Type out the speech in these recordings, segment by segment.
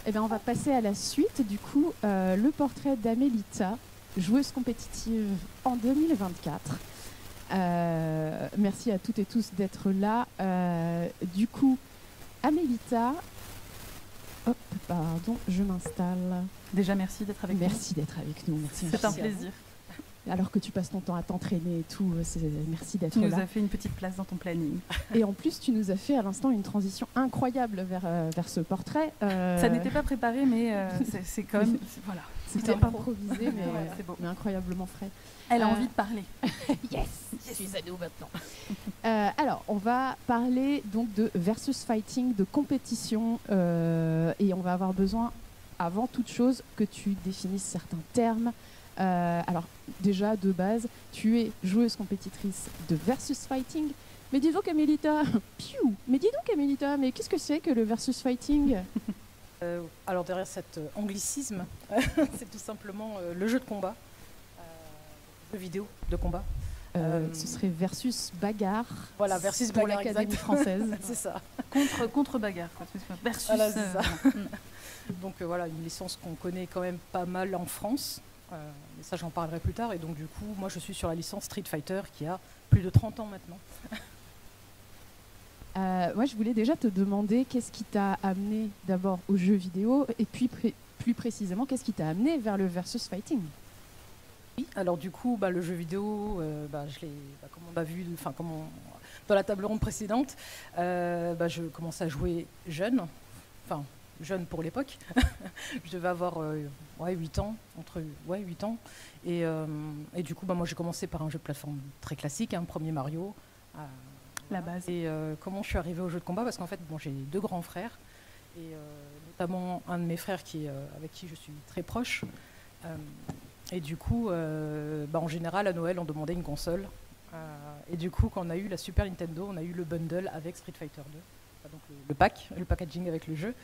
Eh bien, on va passer à la suite. Du coup, le portrait d'Amélita, joueuse compétitive en 2024. Merci à toutes et tous d'être là. Du coup, Amélita, hop, pardon, je m'installe. Déjà, merci d'être avec nous. Merci d'être avec nous. Merci. C'est un plaisir. Alors que tu passes ton temps à t'entraîner et tout, merci d'être là. Tu nous as fait une petite place dans ton planning. Et en plus, tu nous as fait à l'instant une transition incroyable vers ce portrait. Ça n'était pas préparé, mais c'est quand même... Voilà. C'était improvisé, beau. mais incroyablement frais. Elle a envie de parler. Yes, je suis à nous maintenant. Alors, on va parler donc de versus fighting, de compétition, et on va avoir besoin, avant toute chose, que tu définisses certains termes. Alors, déjà, de base, tu es joueuse compétitrice de versus fighting. Mais dis donc, Amélita, mais qu'est-ce que c'est que le versus fighting? Alors derrière cet anglicisme, c'est tout simplement le jeu de combat, jeu vidéo de combat. Ce serait versus bagarre. Voilà, versus pour bagarre, l'Académie française. C'est ça. Contre bagarre, quoi. Versus. Voilà, c'est ça. Donc voilà, une licence qu'on connaît quand même pas mal en France. Mais ça, j'en parlerai plus tard. Et donc du coup, moi, je suis sur la licence Street Fighter qui a plus de 30 ans maintenant. Moi, je voulais déjà te demander qu'est-ce qui t'a amené d'abord au jeu vidéo et puis plus précisément, qu'est-ce qui t'a amené vers le versus fighting? Oui, alors du coup, le jeu vidéo, je l'ai, comme on a vu, dans la table ronde précédente, je commençais à jouer jeune, jeune pour l'époque. Je devais avoir 8 ans, 8 ans. Et du coup, moi, j'ai commencé par un jeu de plateforme très classique, premier Mario. La base. Et comment je suis arrivée au jeu de combat? Parce qu'en fait, j'ai 2 grands frères, et notamment un de mes frères avec qui je suis très proche. Et du coup, en général, à Noël, on demandait une console. Et du coup, quand on a eu la Super Nintendo, on a eu le bundle avec Street Fighter 2. Donc le packaging avec le jeu.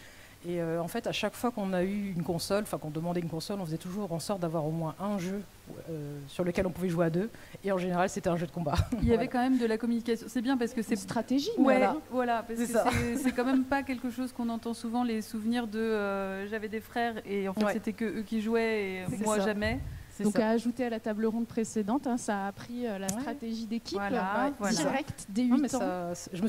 Et en fait, à chaque fois qu'on a eu une console, qu'on demandait une console, on faisait toujours en sorte d'avoir au moins un jeu sur lequel on pouvait jouer à 2. Et en général, c'était un jeu de combat. Il y avait quand même de la communication. C'est bien parce que c'est stratégie. Voilà, parce que c'est quand même pas quelque chose qu'on entend souvent, les souvenirs de j'avais des frères et en fait c'était que eux qui jouaient et moi jamais. Donc à ajouter à la table ronde précédente, ça a appris la stratégie d'équipe direct dès 8 ans. Je me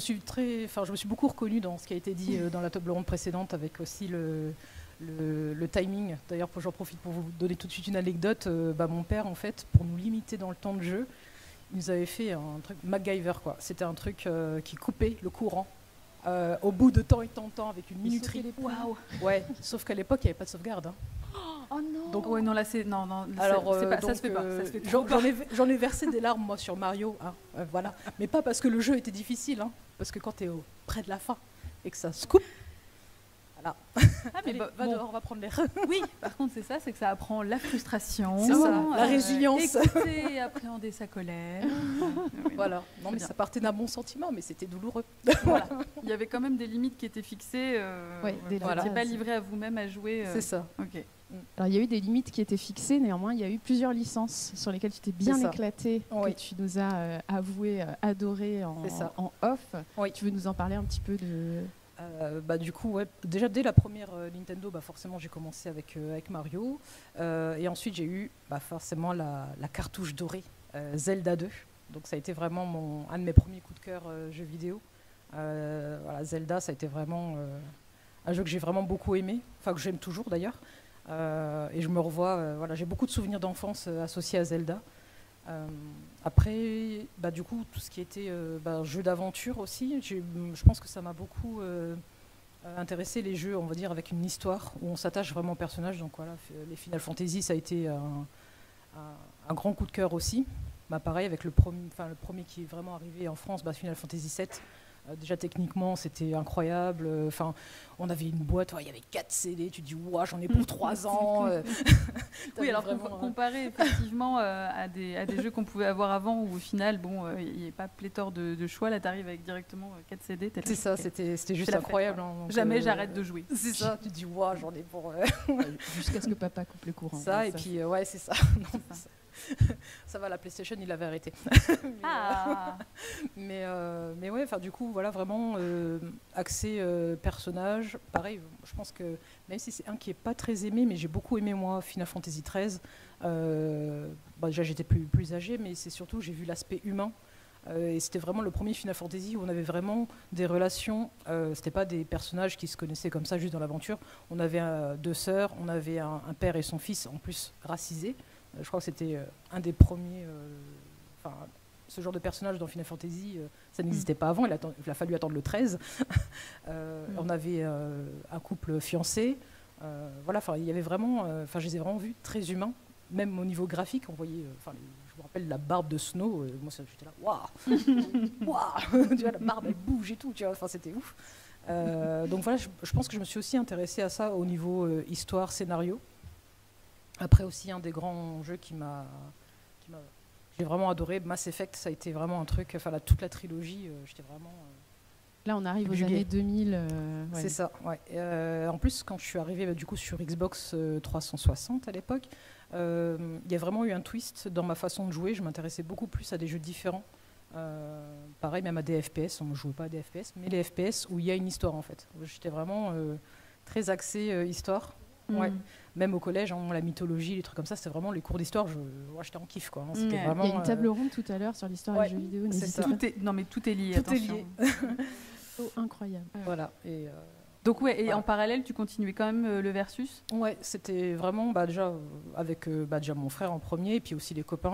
suis beaucoup reconnue dans ce qui a été dit dans la table ronde précédente, avec aussi le timing. D'ailleurs, j'en profite pour vous donner tout de suite une anecdote. Mon père, en fait, pour nous limiter dans le temps de jeu, il nous avait fait un truc MacGyver, quoi. C'était un truc qui coupait le courant. Au bout de temps et temps avec une minuterie. Waouh. Ouais, sauf qu'à l'époque, il n'y avait pas de sauvegarde. Oh non. Donc non, là c'est non. Alors ça se fait pas. J'en ai versé des larmes moi sur Mario, voilà. Mais pas parce que le jeu était difficile, parce que quand tu es près de la fin et que ça se coupe. Voilà. Mais va dehors, on va prendre l'air. Oui, par contre c'est que ça apprend la frustration, c'est ça, la résilience, écouter et appréhender sa colère. Voilà. Non, mais ça partait d'un bon sentiment, mais c'était douloureux. Voilà. Il y avait quand même des limites qui étaient fixées. Vous n'étiez pas livré à vous-même à jouer. C'est ça. Ok. Alors il y a eu des limites qui étaient fixées, néanmoins il y a eu plusieurs licences sur lesquelles tu t'es bien éclatée, que tu nous as avoué, adoré en off. Oui. Tu veux nous en parler un petit peu de... Du coup, déjà dès la première Nintendo, forcément j'ai commencé avec Mario, et ensuite j'ai eu forcément la cartouche dorée Zelda 2. Donc ça a été vraiment un de mes premiers coups de cœur jeux vidéo. Zelda, ça a été vraiment un jeu que j'ai vraiment beaucoup aimé, que j'aime toujours d'ailleurs. Et je me revois, j'ai beaucoup de souvenirs d'enfance associés à Zelda. Après, du coup, tout ce qui était jeu d'aventure aussi, je pense que ça m'a beaucoup intéressé, les jeux, on va dire, avec une histoire où on s'attache vraiment au personnage. Donc voilà, les Final Fantasy, ça a été un grand coup de cœur aussi. Pareil, avec le premier qui est vraiment arrivé en France, Final Fantasy 7. Déjà techniquement c'était incroyable, on avait une boîte, il y avait 4 CD, tu te dis ouah, j'en ai pour 3 ans. Oui, alors comparé effectivement à des jeux qu'on pouvait avoir avant, où au final il n'y avait pas pléthore de choix, là tu arrives avec directement 4 CD. C'est ça, c'était juste incroyable. Jamais j'arrête de jouer. C'est ça, tu te dis ouah, j'en ai pour... Jusqu'à ce que papa coupe le courant. Ça, et puis c'est ça. Ça va, la PlayStation, il avait arrêté. mais ouais, enfin du coup, voilà, vraiment axé personnage. Pareil, je pense que même si c'est un qui est pas très aimé, mais j'ai beaucoup aimé moi Final Fantasy XIII. Déjà, j'étais plus âgée, mais c'est surtout j'ai vu l'aspect humain. Et c'était vraiment le premier Final Fantasy où on avait vraiment des relations. C'était pas des personnages qui se connaissaient comme ça juste dans l'aventure. On avait deux sœurs, on avait un père et son fils, en plus racisés. Je crois que c'était un des premiers. Ce genre de personnage dans Final Fantasy, ça n'existait pas avant. Il a fallu attendre le 13. On avait un couple fiancé. Voilà, il y avait vraiment. Je les ai vraiment vus très humains. Même au niveau graphique, on voyait. Je me rappelle la barbe de Snow. Moi, j'étais là, waouh, waouh. Tu vois, la barbe, elle bouge et tout. Tu vois, c'était ouf. Donc voilà, je pense que je me suis aussi intéressée à ça au niveau histoire, scénario. Après aussi, un des grands jeux j'ai vraiment adoré, Mass Effect, ça a été vraiment un truc. Toute la trilogie, j'étais vraiment. Là, on arrive aux années 2000. Ouais. C'est ça, ouais. En plus, quand je suis arrivée du coup, sur Xbox 360 à l'époque, il y a vraiment eu un twist dans ma façon de jouer. Je m'intéressais beaucoup plus à des jeux différents. Pareil, même à des FPS. On ne jouait pas à des FPS, mais les FPS où il y a une histoire en fait. J'étais vraiment très axée histoire. Ouais. Même au collège, la mythologie, les trucs comme ça, c'était vraiment les cours d'histoire. J'étais en kiff, quoi. Il y a une table ronde tout à l'heure sur l'histoire des jeux vidéo. Non, mais tout est lié. Tout est lié. Incroyable. Voilà. Donc en parallèle, tu continuais quand même le versus. Ouais, c'était vraiment déjà avec déjà mon frère en premier, et puis aussi les copains.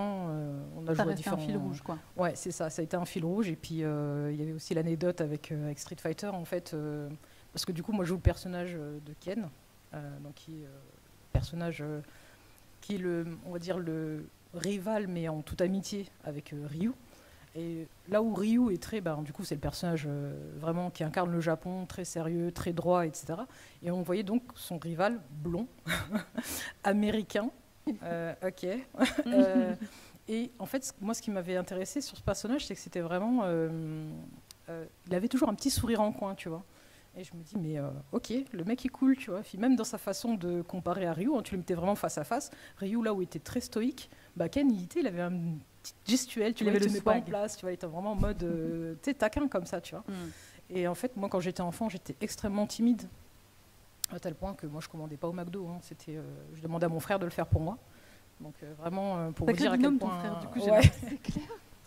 On a joué à différents. Un fil rouge, quoi. Ouais, c'est ça. Ça a été un fil rouge, et puis il y avait aussi l'anecdote avec Street Fighter en fait, parce que du coup, moi, je joue le personnage de Ken. Donc qui est personnage qui est on va dire le rival mais en toute amitié avec Ryu. Et là où Ryu est très, du coup c'est le personnage vraiment qui incarne le Japon, très sérieux, très droit, etc. Et on voyait donc son rival blond, américain, ok. Et en fait moi ce qui m'avait intéressé sur ce personnage c'est que c'était vraiment, il avait toujours un petit sourire en coin, tu vois. Et je me dis, mais ok, le mec est cool, tu vois. Puis même dans sa façon de comparer à Ryu, tu le mettais vraiment face à face. Ryu, là où il était très stoïque, Ken, il avait un petit gestuel, tu vois, il ne tenait pas en place, tu vois, il était vraiment en mode taquin comme ça, tu vois. Et en fait, moi, quand j'étais enfant, j'étais extrêmement timide, à tel point que moi, je ne commandais pas au McDo. Hein. Je demandais à mon frère de le faire pour moi. Donc vraiment, pour vous dire à quel point... ton frère, du coup, c'est clair.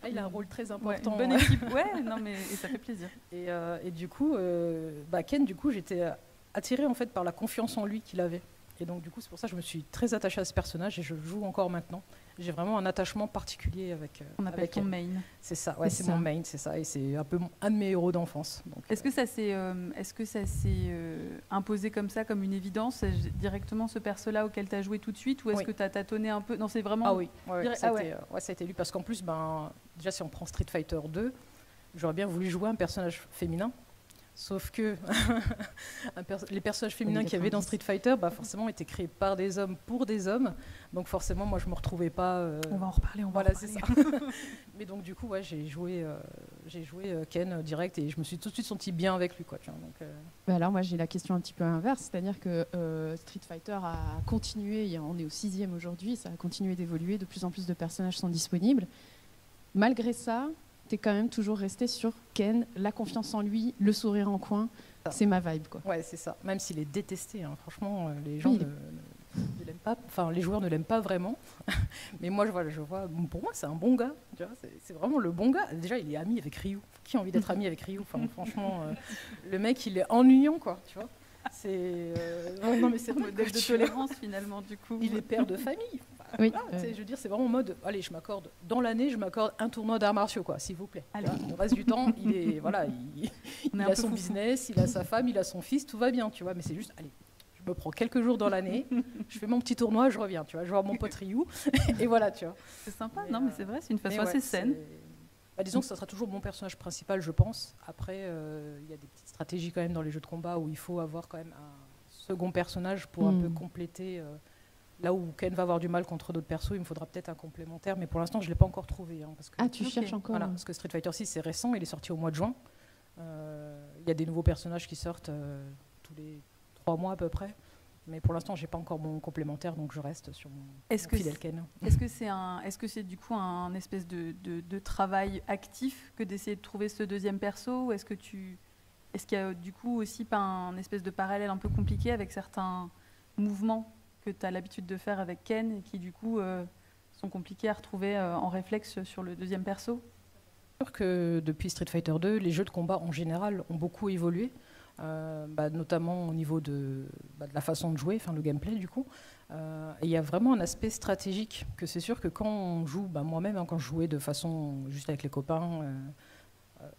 Il a un rôle très important. Une bonne équipe, et ça fait plaisir. Et du coup, Ken, du coup, j'étais attirée en fait par la confiance en lui qu'il avait. Et donc du coup, c'est pour ça que je me suis très attachée à ce personnage et je le joue encore maintenant. J'ai vraiment un attachement particulier avec. On appelle ton main. C'est ça, ouais, c'est mon main, c'est ça, et c'est un peu un de mes héros d'enfance. Est-ce que ça s'est imposé comme ça, comme une évidence, directement ce perso-là auquel tu as joué tout de suite, ou est-ce que tu as tâtonné un peu? Non, c'est vraiment. Ah oui, ça a été lu parce qu'en plus, déjà si on prend Street Fighter 2, j'aurais bien voulu jouer un personnage féminin. Sauf que les personnages féminins qu'il y avait dans Street Fighter, forcément, étaient créés par des hommes pour des hommes. Donc forcément, moi, je ne me retrouvais pas... On va en reparler, c'est ça. Mais donc, du coup, j'ai joué Ken direct et je me suis tout de suite sentie bien avec lui, quoi. Tu vois, donc, alors, moi, j'ai la question un petit peu inverse. C'est-à-dire que Street Fighter a continué, on est au 6e aujourd'hui, ça a continué d'évoluer, de plus en plus de personnages sont disponibles. Malgré ça... t'es quand même toujours resté sur Ken, la confiance en lui, le sourire en coin, c'est ma vibe, quoi. Ouais, c'est ça. Même s'il est détesté, hein. Franchement, les gens ne l'aiment pas. Enfin, les joueurs ne l'aiment pas vraiment. Mais moi, je vois. Pour moi, c'est un bon gars. Tu vois, c'est vraiment le bon gars. Déjà, il est ami avec Ryu. Qui a envie d'être ami avec Ryu? Enfin, franchement, le mec, il est ennuyant, quoi. Tu vois. C'est non, mais c'est un modèle de tolérance finalement, du coup. Il est père de famille. Oui. Je veux dire, c'est vraiment en mode, allez, dans l'année, je m'accorde un tournoi d'arts martiaux, quoi, s'il vous plaît. Le reste du temps, il a son business, il a sa femme, il a son fils, tout va bien, tu vois. Mais c'est juste, allez, je me prends quelques jours dans l'année, je fais mon petit tournoi, je reviens, tu vois, je vois mon pote Ryu, et voilà, tu vois. C'est sympa, mais c'est vrai, c'est une façon assez saine. Disons que ça sera toujours mon personnage principal, je pense. Après, il y a des petites stratégies quand même dans les jeux de combat où il faut avoir quand même un second personnage pour un peu compléter. Là où Ken va avoir du mal contre d'autres persos, il me faudra peut-être un complémentaire, mais pour l'instant, je ne l'ai pas encore trouvé. Hein, parce que, tu cherches encore parce que Street Fighter 6, c'est récent, il est sorti au mois de juin. Il y a des nouveaux personnages qui sortent tous les 3 mois à peu près. Mais pour l'instant, j'ai pas encore mon complémentaire, donc je reste sur mon fidèle Ken. Est-ce que c'est du coup un espèce de travail actif que d'essayer de trouver ce deuxième perso, ou est-ce qu'il y a du coup aussi pas un espèce de parallèle un peu compliqué avec certains mouvements que tu as l'habitude de faire avec Ken et qui du coup sont compliqués à retrouver en réflexe sur le deuxième perso? C'est sûr que depuis Street Fighter 2, les jeux de combat en général ont beaucoup évolué. Notamment au niveau de la façon de jouer, enfin le gameplay du coup. Il y a vraiment un aspect stratégique que c'est sûr que quand on joue, moi-même quand je jouais de façon juste avec les copains,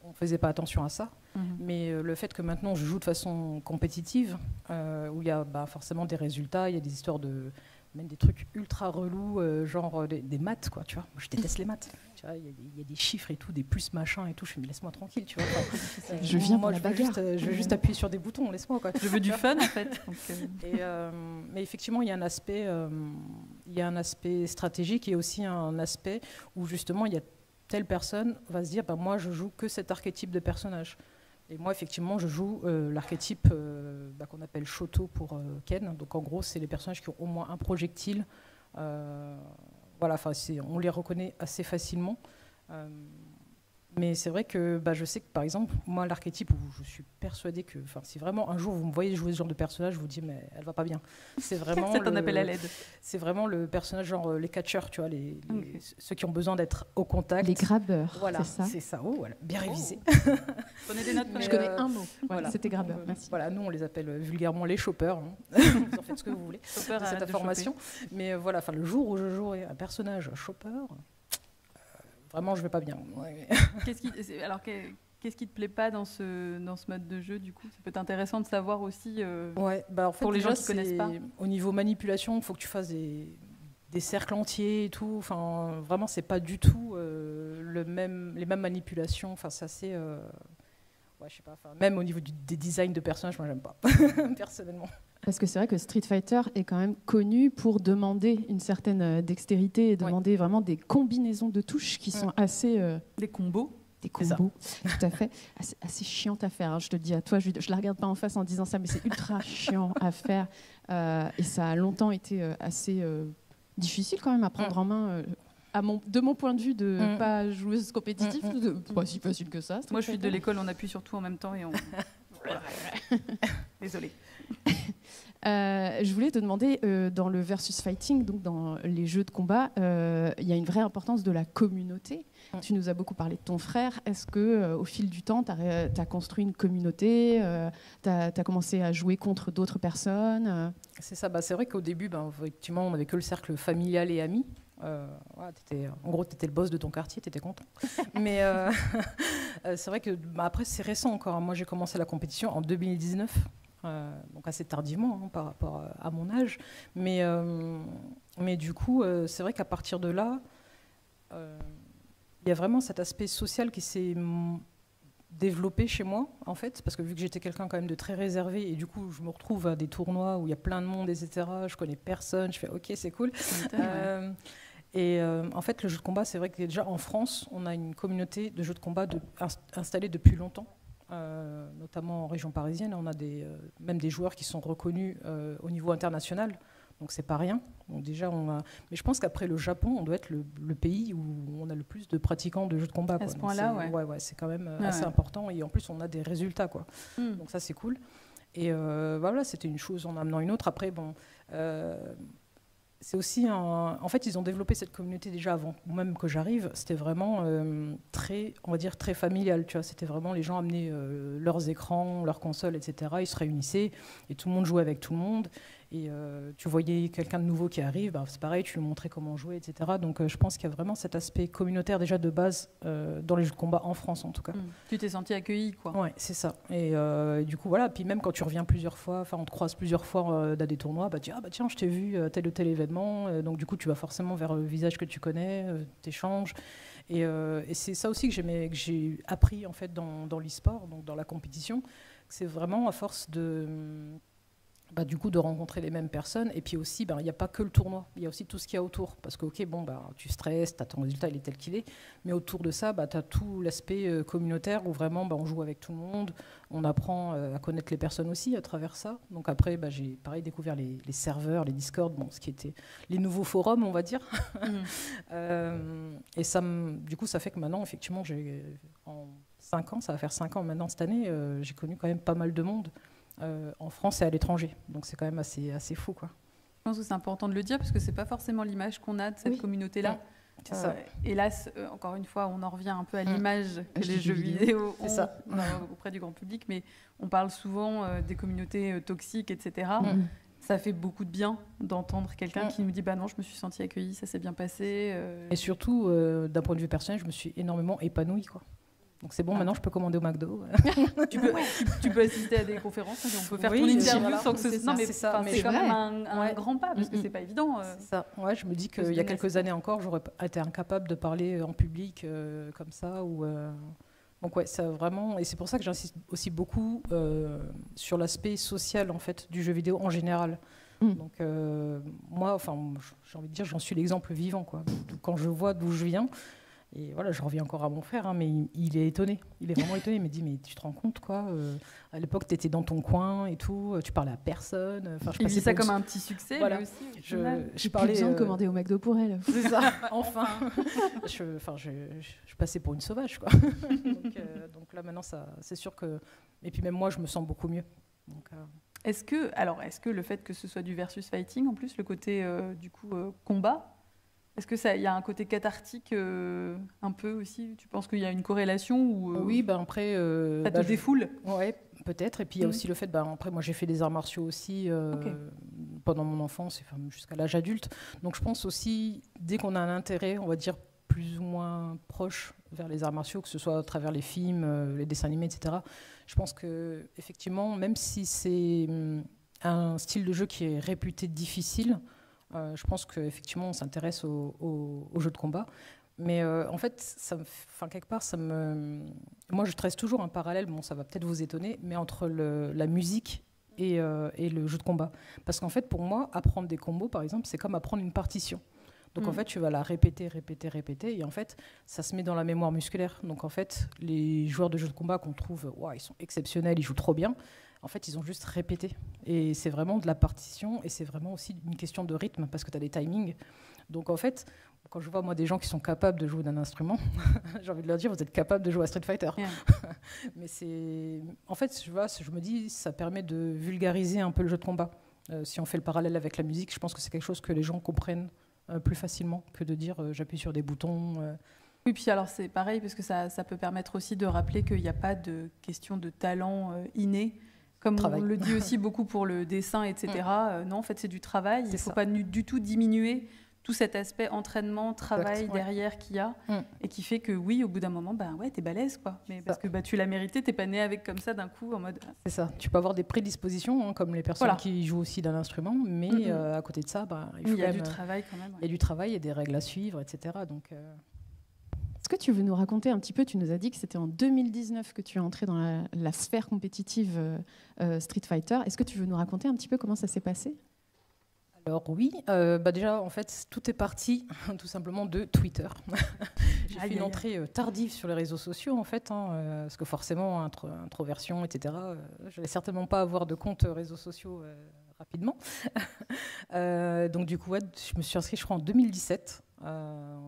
on ne faisait pas attention à ça. Mais le fait que maintenant je joue de façon compétitive, où il y a forcément des résultats, il y a des histoires même des trucs ultra relous, genre des maths, quoi, tu vois. Moi, je déteste les maths. Tu vois, il y a des chiffres et tout, des plus machin et tout. Je me dis, mais laisse-moi tranquille, tu vois. Je viens pour la bagarre. Je veux juste appuyer sur des boutons, laisse-moi, quoi. Je veux du fun, en fait. Donc, mais effectivement, il y a un aspect stratégique et aussi un aspect où justement, il y a telle personne va se dire, moi, je joue que cet archétype de personnage. Et moi, effectivement, je joue l'archétype qu'on appelle Shoto pour Ken. Donc, en gros, c'est les personnages qui ont au moins un projectile. On les reconnaît assez facilement. Mais c'est vrai que je sais que, par exemple, moi, l'archétype où je suis persuadée que, si vraiment un jour vous me voyez jouer ce genre de personnage, je vous dis, mais elle va pas bien. C'est vraiment. C'est un appel à l'aide. C'est vraiment le personnage, genre les catcheurs, tu vois, ceux qui ont besoin d'être au contact. Les grabbeurs, voilà, c'est ça. C'est ça, voilà, bien révisé. Prenez des notes. Je connais un mot. Voilà, c'était grabbeur, merci. Voilà, nous, on les appelle vulgairement les choppers. Hein. Vous en faites ce que vous voulez de cette information. Mais voilà, le jour où je jouerai un personnage chopper. Vraiment, je vais pas bien. Ouais. Qu'est-ce qui te plaît pas dans ce mode de jeu, du coup? Ça peut être intéressant de savoir aussi en fait, pour les gens qui connaissent pas. Au niveau manipulation, il faut que tu fasses des cercles entiers et tout. Enfin, vraiment, c'est pas du tout les mêmes manipulations. Enfin, c'est assez... je sais pas. Même au niveau des designs de personnages, moi, j'aime pas, personnellement. Parce que c'est vrai que Street Fighter est quand même connu pour demander une certaine dextérité et demander vraiment des combinaisons de touches qui sont assez... Des combos. Des combos, tout à fait. Assez chiante à faire, hein, je te le dis à toi. Je la regarde pas en face en disant ça, mais c'est ultra chiant à faire. Et ça a longtemps été assez difficile quand même à prendre en main. De mon point de vue de pas joueuse compétitive, pas si facile que ça. Moi, je suis de l'école, on appuie sur tout en même temps et on... Désolée. Je voulais te demander, dans le versus fighting, donc dans les jeux de combat, il y a une vraie importance de la communauté. Tu nous as beaucoup parlé de ton frère. Est-ce qu'au fil du temps, tu as construit une communauté, tu as commencé à jouer contre d'autres personnes C'est ça, c'est vrai qu'au début, effectivement, on n'avait que le cercle familial et amis. En gros, tu étais le boss de ton quartier, tu étais content. Mais c'est vrai que après, c'est récent encore. Moi, j'ai commencé la compétition en 2019. Donc assez tardivement par rapport à mon âge, mais du coup c'est vrai qu'à partir de là il y a vraiment cet aspect social qui s'est développé chez moi en fait, parce que vu que j'étais quelqu'un quand même de très réservé et du coup je me retrouve à des tournois où il y a plein de monde, etc., je connais personne, je fais ok, c'est cool. En fait, le jeu de combat, c'est vrai que déjà en France on a une communauté de jeux de combat installée depuis longtemps. Notamment en région parisienne, on a même des joueurs qui sont reconnus au niveau international, donc c'est pas rien. Donc déjà, mais je pense qu'après le Japon, on doit être le pays où on a le plus de pratiquants de jeux de combat. À ce point-là, c'est quand même assez important, et en plus on a des résultats, quoi. Donc ça c'est cool. Et voilà, c'était une chose en amenant une autre. Après, c'est aussi en fait, ils ont développé cette communauté déjà avant même que j'arrive. C'était vraiment très, on va dire, très familial. Tu vois, c'était vraiment les gens amenaient leurs écrans, leurs consoles, etc. Ils se réunissaient et tout le monde jouait avec tout le monde. Et tu voyais quelqu'un de nouveau qui arrive, c'est pareil, tu lui montrais comment jouer, etc. Donc je pense qu'il y a vraiment cet aspect communautaire déjà de base dans les jeux de combat en France, en tout cas. Tu t'es senti accueilli, quoi. Ouais, c'est ça. Et du coup, voilà. Puis même quand tu reviens plusieurs fois, on te croise plusieurs fois dans des tournois, tu dis tiens, je t'ai vu tel ou tel événement. Donc du coup, tu vas forcément vers le visage que tu connais, t'échanges. Et c'est ça aussi que j'ai appris en fait dans l'e-sport, donc dans la compétition. C'est vraiment à force du coup, de rencontrer les mêmes personnes. Et puis aussi, il n'y a pas que le tournoi, il y a aussi tout ce qu'il y a autour. Parce que, tu stresses, tu as ton résultat, il est tel qu'il est. Mais autour de ça, tu as tout l'aspect communautaire où vraiment, on joue avec tout le monde. On apprend à connaître les personnes aussi à travers ça. Donc après, j'ai pareil découvert les serveurs, les Discord, ce qui était les nouveaux forums, on va dire. Et ça, du coup, ça fait que maintenant, effectivement, en 5 ans, ça va faire 5 ans maintenant cette année, j'ai connu quand même pas mal de monde. En France et à l'étranger. Donc c'est quand même assez fou, quoi. Je pense que c'est important de le dire parce que c'est pas forcément l'image qu'on a de cette communauté-là. C'est ça. Hélas, encore une fois, on en revient un peu à l'image que les jeux vidéo ont auprès du grand public, mais on parle souvent des communautés toxiques, etc. Ça fait beaucoup de bien d'entendre quelqu'un qui nous dit non, je me suis sentie accueillie, ça s'est bien passé. Et surtout, d'un point de vue personnel, je me suis énormément épanouie, quoi. Donc c'est bon, maintenant je peux commander au McDo. tu peux assister à des conférences, on peut faire ton interview sans que ce... Non, mais c'est quand même un grand pas, parce que c'est pas évident. C'est ça. Ouais, je me dis qu'il y a quelques années encore, j'aurais été incapable de parler en public comme ça. Donc ouais, ça vraiment... Et c'est pour ça que j'insiste aussi beaucoup sur l'aspect social, en fait, du jeu vidéo en général. Donc moi, j'ai envie de dire, j'en suis l'exemple vivant, quoi. Quand je vois d'où je viens... Et voilà, je reviens encore à mon frère, mais il est étonné. Il est vraiment étonné. Il me dit, mais tu te rends compte, quoi, à l'époque, tu étais dans ton coin et tout, tu parlais à personne. Il vit ça comme un petit succès, voilà. lui aussi. Je parlais besoin de commander au McDo pour elle. C'est ça, enfin. Je passais pour une sauvage, quoi. Donc là, maintenant, c'est sûr que... Et puis même moi, je me sens beaucoup mieux. Donc, Est-ce que le fait que ce soit du versus fighting, en plus, le côté, combat, est-ce qu'il y a un côté cathartique un peu aussi? Tu penses qu'il y a une corrélation ou Oui, après... ça te défoule? Ouais, peut-être. Et puis il y a aussi le fait... après, moi, j'ai fait des arts martiaux aussi pendant mon enfance, jusqu'à l'âge adulte. Donc je pense aussi, dès qu'on a un intérêt, on va dire, plus ou moins proche vers les arts martiaux, que ce soit à travers les films, les dessins animés, etc., je pense qu'effectivement, même si c'est un style de jeu qui est réputé difficile... je pense qu'effectivement, on s'intéresse aux jeux de combat. Mais en fait, quelque part, moi, je trace toujours un parallèle, ça va peut-être vous étonner, mais entre la musique et le jeu de combat. Parce qu'en fait, pour moi, apprendre des combos, par exemple, c'est comme apprendre une partition. Donc en fait, tu vas la répéter, et en fait, ça se met dans la mémoire musculaire. Donc en fait, les joueurs de jeux de combat qu'on trouve, ils sont exceptionnels, ils jouent trop bien. En fait, ils ont juste répété. Et c'est vraiment de la partition, et c'est vraiment aussi une question de rythme, parce que tu as des timings. Donc en fait, quand je vois moi des gens qui sont capables de jouer d'un instrument, j'ai envie de leur dire, vous êtes capables de jouer à Street Fighter. Yeah. Mais en fait, je me dis, ça permet de vulgariser un peu le jeu de combat. Si on fait le parallèle avec la musique, je pense que c'est quelque chose que les gens comprennent plus facilement que de dire j'appuie sur des boutons. Oui, puis alors c'est pareil, parce que ça peut permettre aussi de rappeler qu'il n'y a pas de question de talent inné. Comme on le dit aussi beaucoup pour le dessin, etc. Non, en fait, c'est du travail. Il ne faut pas du tout diminuer tout cet aspect entraînement, travail derrière qu'il y a, et qui fait que oui, au bout d'un moment, t'es balèze, quoi. Mais parce que tu l'as mérité, t'es pas né avec comme ça d'un coup en mode. C'est ça. Tu peux avoir des prédispositions, comme les personnes qui jouent aussi d'un instrument, mais à côté de ça, il y a du travail quand même. Il y a du travail et des règles à suivre, etc. Donc. Est-ce que tu veux nous raconter un petit peu, tu nous as dit que c'était en 2019 que tu es entré dans la sphère compétitive Street Fighter. Est-ce que tu veux nous raconter un petit peu comment ça s'est passé ? Alors oui, déjà en fait tout est parti tout simplement de Twitter. J'ai fait une entrée tardive sur les réseaux sociaux en fait, parce que forcément introversion, etc. Je n'allais certainement pas avoir de compte réseaux sociaux rapidement. Donc du coup, je me suis inscrite, je crois, en 2017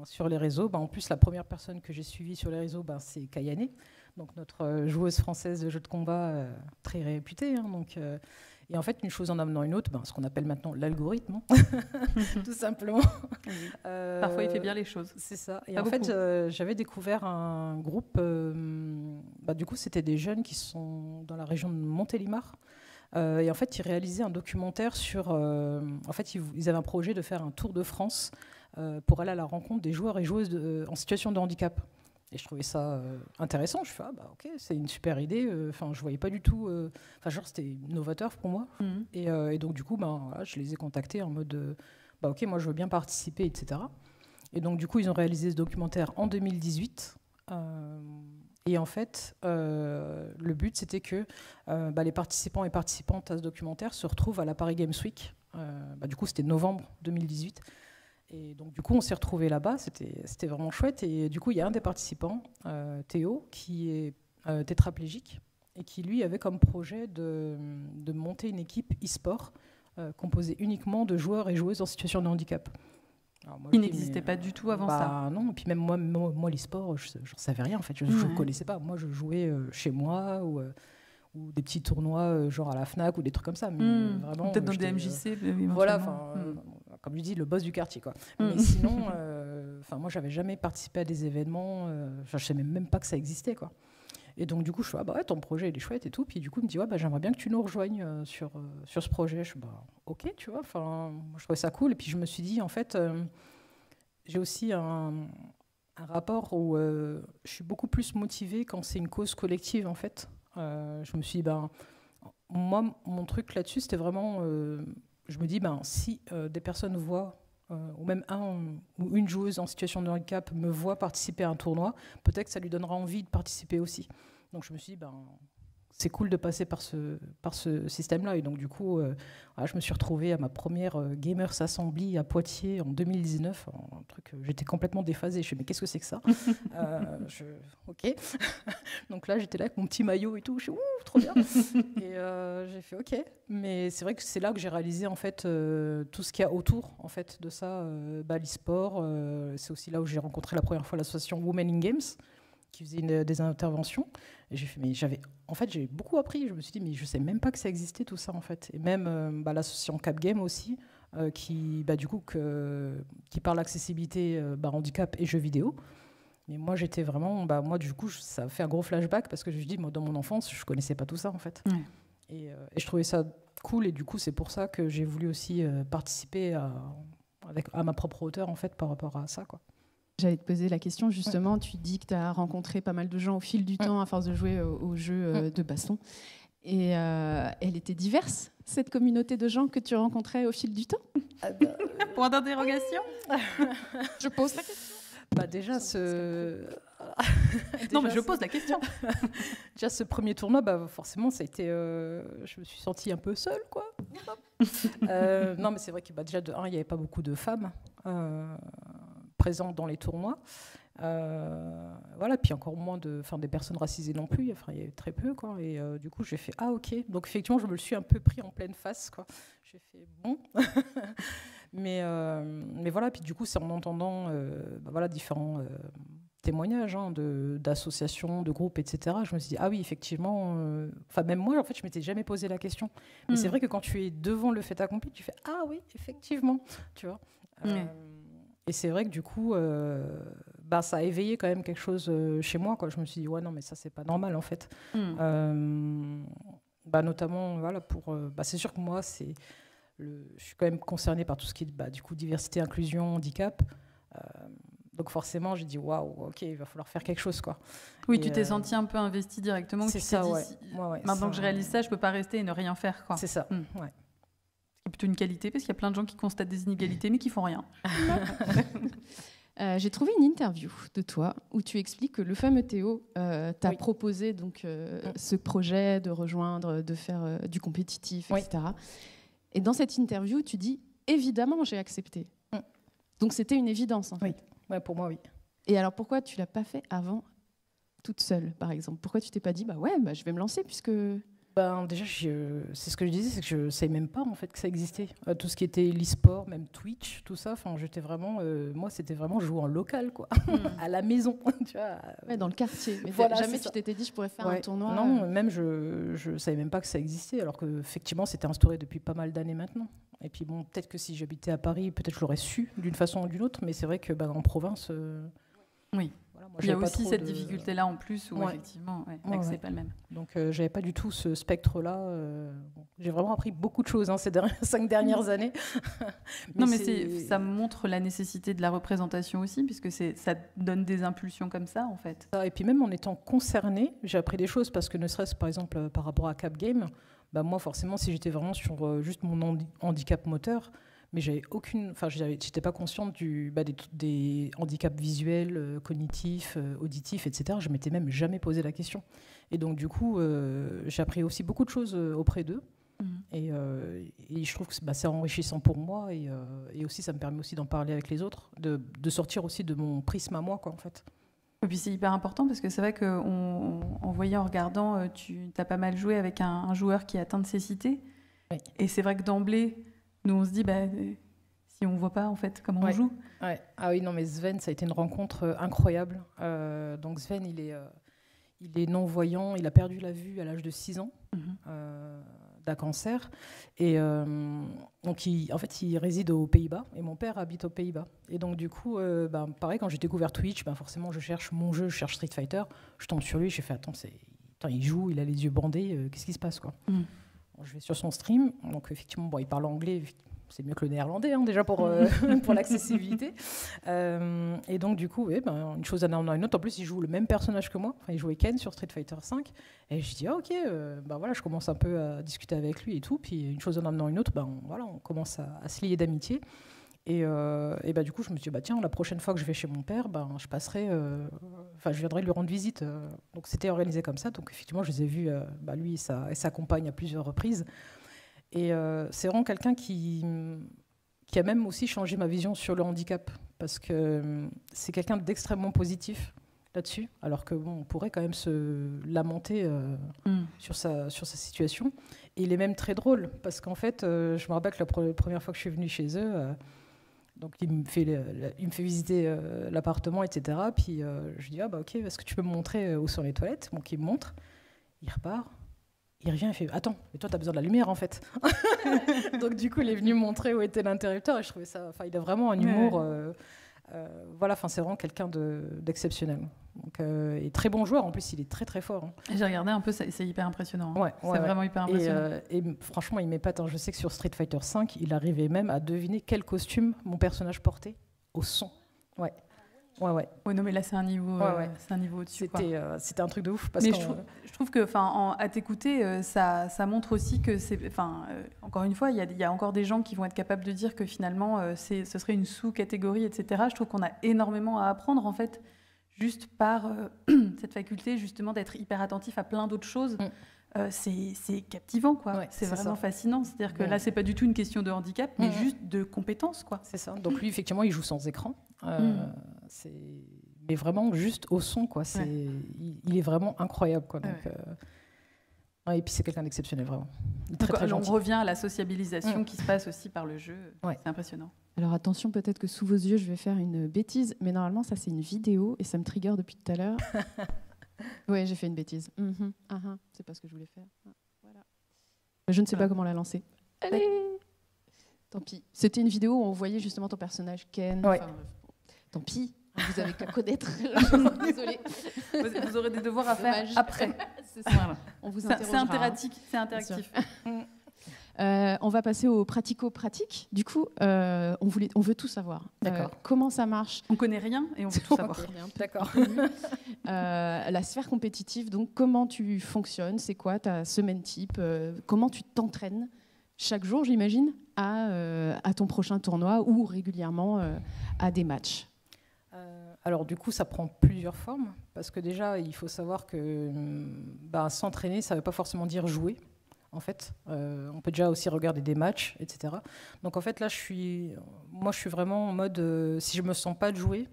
sur les réseaux. En plus, la première personne que j'ai suivie sur les réseaux, c'est Kayane, donc notre joueuse française de jeux de combat très réputée. Et en fait, une chose en amenant une autre, ce qu'on appelle maintenant l'algorithme, tout simplement. Parfois, il fait bien les choses. C'est ça. Et en fait, j'avais découvert un groupe, du coup, c'était des jeunes qui sont dans la région de Montélimar. Et en fait, ils réalisaient un documentaire sur... en fait, ils avaient un projet de faire un tour de France pour aller à la rencontre des joueurs et joueuses en situation de handicap. Et je trouvais ça intéressant. Je fais, ok, c'est une super idée. Je voyais pas du tout... c'était novateur pour moi. Et donc, du coup, je les ai contactés en mode, ok, moi, je veux bien participer, etc. Et donc, du coup, ils ont réalisé ce documentaire en 2018. Et en fait, le but, c'était que les participants et participantes à ce documentaire se retrouvent à la Paris Games Week. Du coup, c'était novembre 2018. Et donc, du coup, on s'est retrouvés là-bas. C'était vraiment chouette. Et du coup, il y a un des participants, Théo, qui est tétraplégique et qui, lui, avait comme projet de monter une équipe e-sport composée uniquement de joueurs et joueuses en situation de handicap. Il n'existait pas du tout avant ça. Non, et puis même moi l'e-sport, je n'en savais rien en fait, je ne connaissais pas. Moi, je jouais chez moi ou des petits tournois genre à la Fnac ou des trucs comme ça. Vraiment, peut-être dans des MJC. Voilà, comme je dis, le boss du quartier, quoi. Mais sinon, moi, j'avais jamais participé à des événements. Je ne savais même pas que ça existait, quoi. Et donc, du coup, je suis ton projet, il est chouette et tout. Puis, du coup, il me dit, j'aimerais bien que tu nous rejoignes sur ce projet. Je suis ok, tu vois. Je trouvais ça cool. Et puis, je me suis dit, en fait, j'ai aussi un rapport où je suis beaucoup plus motivée quand c'est une cause collective, en fait. Je me suis dit, moi, mon truc là-dessus, c'était vraiment, je me dis, si des personnes voient, ou même un ou une joueuse en situation de handicap me voit participer à un tournoi, peut-être que ça lui donnera envie de participer aussi. Donc je me suis dit, c'est cool de passer par ce système-là. Et donc du coup, je me suis retrouvée à ma première Gamers Assembly à Poitiers en 2019. Un truc, j'étais complètement déphasée. Je me suis dit, mais qu'est-ce que c'est que ça ok. Donc là, j'étais là avec mon petit maillot et tout. Je suis trop bien. Et j'ai fait ok. Mais c'est vrai que c'est là que j'ai réalisé en fait tout ce qu'il y a autour en fait de ça, l'e-sport. C'est aussi là où j'ai rencontré la première fois l'association Women in Games, qui faisait des interventions. Et j'ai fait, mais j'ai beaucoup appris. Je me suis dit, mais je sais même pas que ça existait tout ça en fait. Et même l'association Cap Game aussi, qui parle accessibilité, handicap et jeux vidéo. Mais moi, j'étais vraiment, du coup, ça fait un gros flashback parce que je me dis, moi, dans mon enfance, je connaissais pas tout ça en fait. Ouais. Et je trouvais ça cool. Et du coup, c'est pour ça que j'ai voulu aussi participer à ma propre hauteur en fait par rapport à ça, quoi. J'allais te poser la question, justement, tu dis que tu as rencontré pas mal de gens au fil du temps à force de jouer aux jeux de baston. Et elle était diverse, cette communauté de gens que tu rencontrais au fil du temps? Point d'interrogation. Je pose la question. Déjà, non, mais je pose la question. Déjà, ce premier tournoi, forcément, ça a été... je me suis sentie un peu seule, quoi. Non, mais c'est vrai que déjà, de un, il n'y avait pas beaucoup de femmes présentes dans les tournois. Puis encore moins des personnes racisées non plus. Il y avait très peu, quoi. Et du coup, j'ai fait ok. Donc effectivement, je me le suis un peu pris en pleine face, quoi. J'ai fait bon. mais voilà. Puis du coup, c'est en entendant différents témoignages d'associations, de groupes, etc. Je me suis dit oui, effectivement. Même moi, en fait, je m'étais jamais posé la question. Mais c'est vrai que quand tu es devant le fait accompli, tu fais oui, effectivement. Tu vois. Et c'est vrai que du coup, ça a éveillé quand même quelque chose chez moi, quoi. Je me suis dit, non, mais ça, c'est pas normal, en fait. Notamment, c'est sûr que moi, je suis quand même concernée par tout ce qui est, du coup, diversité, inclusion, handicap. Donc forcément, j'ai dit, waouh, ok, il va falloir faire quelque chose, quoi. Oui, tu t'es sentie un peu investie directement. C'est ça, ouais. Maintenant que je réalise ça, je peux pas rester et ne rien faire, quoi. C'est ça, ouais. C'est plutôt une qualité, parce qu'il y a plein de gens qui constatent des inégalités, mais qui font rien. J'ai trouvé une interview de toi où tu expliques que le fameux Théo t'a proposé donc, ce projet de rejoindre, de faire du compétitif, etc. Et dans cette interview, tu dis « Évidemment, j'ai accepté ». Donc c'était une évidence, en fait. Oui, pour moi, oui. Et alors pourquoi tu ne l'as pas fait avant, toute seule, par exemple? Pourquoi tu t'es pas dit « je vais me lancer puisque… » Déjà, c'est ce que je disais, c'est que je ne savais même pas en fait que ça existait. Tout ce qui était l'e-sport, même Twitch, tout ça. J'étais vraiment, moi, c'était vraiment jouer en local, quoi, à la maison, tu vois. Dans le quartier. Mais jamais tu t'étais dit je pourrais faire un tournoi. Non, même je savais même pas que ça existait, alors que effectivement, c'était instauré depuis pas mal d'années maintenant. Et puis bon, peut-être que si j'habitais à Paris, peut-être je l'aurais su d'une façon ou d'une autre, mais c'est vrai que en province. Oui. Moi, il y a aussi cette difficulté-là en plus où effectivement, c'est pas le même. Donc, j'avais pas du tout ce spectre-là. J'ai vraiment appris beaucoup de choses ces 5 dernières années. mais ça montre la nécessité de la représentation aussi, puisque ça donne des impulsions comme ça, en fait. Et puis même en étant concernée, j'ai appris des choses parce que ne serait-ce par exemple par rapport à Cap Game, moi forcément, si j'étais vraiment sur juste mon handicap moteur, mais j'étais pas consciente des handicaps visuels, cognitifs, auditifs, etc. Je m'étais même jamais posé la question. Et donc du coup, j'ai appris aussi beaucoup de choses auprès d'eux. Et je trouve que c'est enrichissant pour moi et aussi ça me permet aussi d'en parler avec les autres, de sortir aussi de mon prisme à moi, quoi, en fait. Et puis c'est hyper important parce que c'est vrai qu'en voyant, en regardant, tu as pas mal joué avec un joueur qui est atteint de cécité. Oui. Et c'est vrai que d'emblée, nous on se dit, si on voit pas en fait comment on joue. Ouais. Ah oui, non mais Sven, ça a été une rencontre incroyable. Donc Sven, il est non-voyant, il a perdu la vue à l'âge de 6 ans. D'un cancer et donc il réside aux Pays-Bas et mon père habite aux Pays-Bas et donc du coup pareil, quand j'ai découvert Twitch, forcément je cherche mon jeu, je cherche Street Fighter, je tombe sur lui, j'ai fait attends, il joue, il a les yeux bandés, qu'est-ce qui se passe, quoi. Bon, je vais sur son stream, donc effectivement il parle anglais, c'est mieux que le néerlandais, hein, déjà pour l'accessibilité. Et donc, du coup, une chose en amenant une autre. En plus, il joue le même personnage que moi. Enfin, il jouait Ken sur Street Fighter V. Et je dis, ok, voilà, je commence un peu à discuter avec lui et tout. Puis, une chose en amenant une autre, on commence à se lier d'amitié. Et du coup, je me suis dit, tiens, la prochaine fois que je vais chez mon père, je passerai, je viendrai lui rendre visite. Donc, c'était organisé comme ça. Donc, effectivement, je les ai vus, lui et sa compagne, à plusieurs reprises. Et c'est vraiment quelqu'un qui a même aussi changé ma vision sur le handicap, parce que c'est quelqu'un d'extrêmement positif là-dessus, alors que on pourrait quand même se lamenter sur sa situation. Et il est même très drôle, parce qu'en fait, je me rappelle que la première fois que je suis venue chez eux, donc il me fait visiter l'appartement, etc. Puis je dis, ok, est-ce que tu peux me montrer où sont les toilettes? Donc il me montre, il repart. Il revient et fait « Attends, mais toi, tu as besoin de la lumière, en fait. » Donc, du coup, il est venu me montrer où était l'interrupteur et je trouvais ça... il a vraiment un humour... c'est vraiment quelqu'un d'exceptionnel. Donc, et très bon joueur. En plus, il est très, très fort. Hein. J'ai regardé un peu, c'est hyper impressionnant. Hein. C'est vraiment hyper impressionnant. Et franchement, il m'épate. Je sais que sur Street Fighter V, il arrivait même à deviner quel costume mon personnage portait au son. Ouais. Ouais, non, mais là, c'est un niveau, c'est un niveau au-dessus. C'était un truc de ouf. Parce mais je trouve que, à t'écouter, ça montre aussi que c'est... encore une fois, il y a encore des gens qui vont être capables de dire que finalement, ce serait une sous-catégorie, etc. Je trouve qu'on a énormément à apprendre, en fait, juste par cette faculté, justement, d'être hyper attentif à plein d'autres choses. C'est captivant, quoi. Ouais, c'est vraiment fascinant. C'est-à-dire que là, c'est pas du tout une question de handicap, mais juste de compétence, quoi. C'est ça. Donc lui, effectivement, il joue sans écran. Mais vraiment juste au son, quoi. Il est vraiment incroyable, quoi. Donc, et puis c'est quelqu'un d'exceptionnel, vraiment. Très gentil. On revient à la sociabilisation qui se passe aussi par le jeu. C'est impressionnant. Alors attention, peut-être que sous vos yeux, je vais faire une bêtise, mais normalement, ça, c'est une vidéo et ça me trigger depuis tout à l'heure. Oui, j'ai fait une bêtise. C'est pas ce que je voulais faire. Voilà. Je ne sais pas comment la lancer. Allez. Tant pis. C'était une vidéo où on voyait justement ton personnage Ken. Tant pis. Vous avez qu'à connaître. Désolée. Vous aurez des devoirs à faire après. C'est ça. On vous interrogera. C'est interactif. On va passer au pratico-pratique. Du coup, on veut tout savoir. Comment ça marche? On connaît rien et on veut tout savoir. D'accord. La sphère compétitive, donc comment tu fonctionnes? C'est quoi ta semaine type? Comment tu t'entraînes chaque jour, j'imagine, à ton prochain tournoi ou régulièrement à des matchs? Alors du coup, ça prend plusieurs formes, parce que déjà, il faut savoir que s'entraîner, ça ne veut pas forcément dire jouer. En fait, on peut déjà aussi regarder des matchs, etc. Donc en fait, là, je suis vraiment en mode, si je me sens pas de jouer,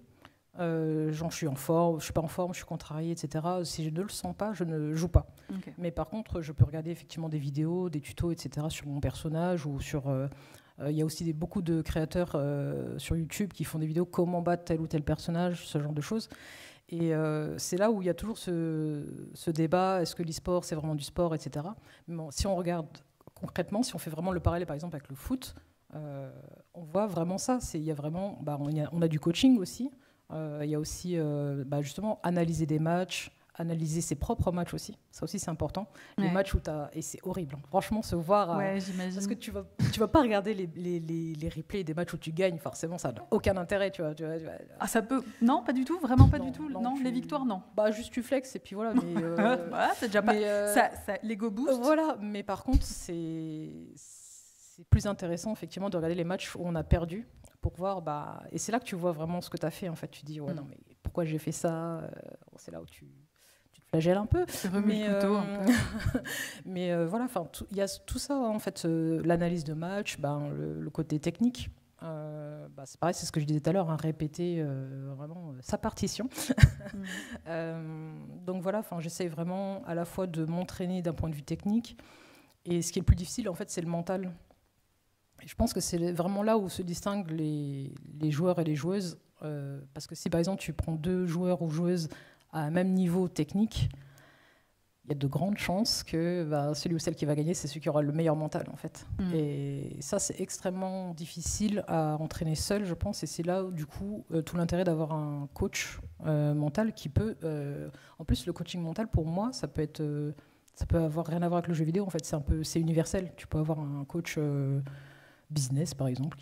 je suis en forme, je suis pas en forme, je suis contrariée, etc. Si je ne le sens pas, je ne joue pas. Okay. Mais par contre, je peux regarder effectivement des vidéos, des tutos, etc. sur mon personnage ou sur... Il y a aussi beaucoup de créateurs sur YouTube qui font des vidéos comment battre tel ou tel personnage, ce genre de choses. Et c'est là où il y a toujours ce débat, est-ce que l'e-sport, c'est vraiment du sport, etc. Mais bon, si on regarde concrètement, si on fait vraiment le parallèle, par exemple, avec le foot, on voit vraiment ça. Il y a vraiment, on a du coaching aussi. Il y a aussi, justement, analyser des matchs, analyser ses propres matchs aussi. Ça aussi, c'est important. Ouais. Les matchs où et c'est horrible. Hein. Franchement, se voir... j'imagine. Parce que tu vas pas regarder les replays des matchs où tu gagnes. Forcément, ça n'a aucun intérêt. Tu vois. Ah, ça peut... Non, pas du tout. Vraiment pas du tout. Non, les victoires, non. Juste tu flexes et puis voilà. Mais, c'est déjà pas... Ça l'ego boost. Voilà. Mais par contre, c'est c'est plus intéressant effectivement de regarder les matchs où on a perdu pour voir, et c'est là que tu vois vraiment ce que tu as fait en fait. Tu dis non mais pourquoi j'ai fait ça, c'est là où tu te flagelles un peu. Tu remues le couteau un peu. Mais voilà, il y a tout ça en fait, l'analyse de match, le côté technique. C'est pareil, c'est ce que je disais tout à l'heure, répéter vraiment sa partition. Donc voilà, j'essaye vraiment à la fois de m'entraîner d'un point de vue technique, et ce qui est le plus difficile en fait, c'est le mental. Et je pense que c'est vraiment là où se distinguent les joueurs et les joueuses, parce que si par exemple tu prends 2 joueurs ou joueuses à un même niveau technique, il y a de grandes chances que celui ou celle qui va gagner, c'est celui qui aura le meilleur mental en fait. Et ça, c'est extrêmement difficile à entraîner seul, je pense, et c'est là où, du coup, tout l'intérêt d'avoir un coach mental qui peut... En plus, le coaching mental, pour moi, ça peut avoir rien à voir avec le jeu vidéo, en fait, c'est universel. Tu peux avoir un coach business, par exemple,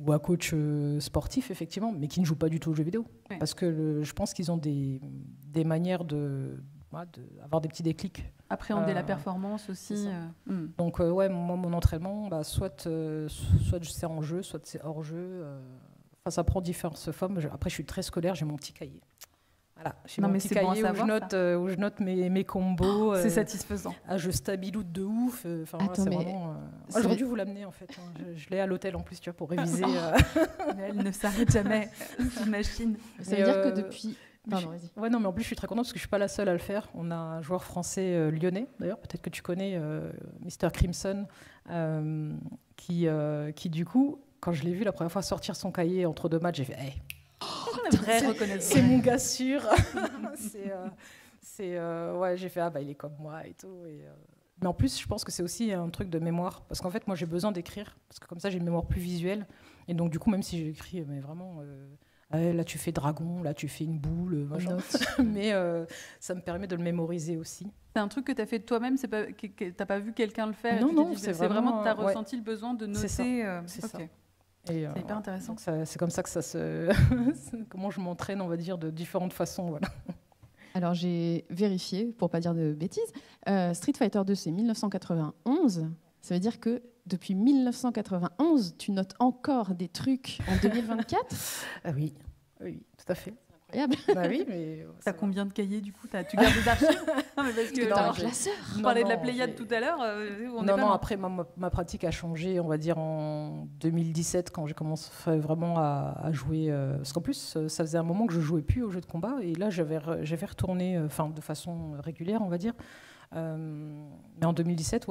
ou un coach sportif, effectivement, mais qui ne joue pas du tout au jeu vidéo. Ouais. Parce que je pense qu'ils ont des manières d'avoir des petits déclics. Appréhender la performance aussi. Donc, moi, mon entraînement, soit c'est en jeu, soit c'est hors jeu. Ça prend différentes formes. Après, je suis très scolaire, j'ai mon petit cahier. Voilà, j'ai mon petit cahier où je note mes combos. C'est satisfaisant. Je stabiloute de ouf. C'est vraiment. J'aurais dû vous l'amener en fait. Je l'ai à l'hôtel en plus, tu vois, pour réviser. Mais elle ne s'arrête jamais, cette machine. Ça veut dire que depuis. Pardon, vas-y. Ouais, non, mais en plus, je suis très contente parce que je ne suis pas la seule à le faire. On a un joueur français lyonnais, d'ailleurs, peut-être que tu connais, Mr. Crimson, qui, du coup, quand je l'ai vu la première fois sortir son cahier entre 2 matchs, j'ai fait hey, c'est mon gars sûr. J'ai fait il est comme moi et tout. Mais en plus, je pense que c'est aussi un truc de mémoire. Parce qu'en fait, moi, j'ai besoin d'écrire. Parce que comme ça, j'ai une mémoire plus visuelle. Et donc, du coup, même si j'écris, mais vraiment. Là, tu fais dragon, là, tu fais une boule, machin. Mais ça me permet de le mémoriser aussi. C'est un truc que tu as fait de toi-même, tu n'as pas vu quelqu'un le faire? Non, c'est vraiment que tu as ressenti le besoin de noter. C'est ça. C'est hyper intéressant. C'est comme ça que ça se... Comment je m'entraîne, on va dire, de différentes façons. Voilà. Alors, j'ai vérifié, pour ne pas dire de bêtises. Street Fighter 2, c'est 1991. Ça veut dire que depuis 1991, tu notes encore des trucs en 2024? Oui, tout à fait. Incroyable. Oui, mais t'as combien de cahiers du coup? Tu gardes des archives? Non, mais parce que t'as un classeur. On parlait de la Pléiade tout à l'heure. Après ma pratique a changé, on va dire en 2017 quand j'ai commencé vraiment à jouer. Parce qu'en plus, ça faisait un moment que je jouais plus aux jeux de combat et là j'avais retourné, de façon régulière, on va dire. Mais en 2017,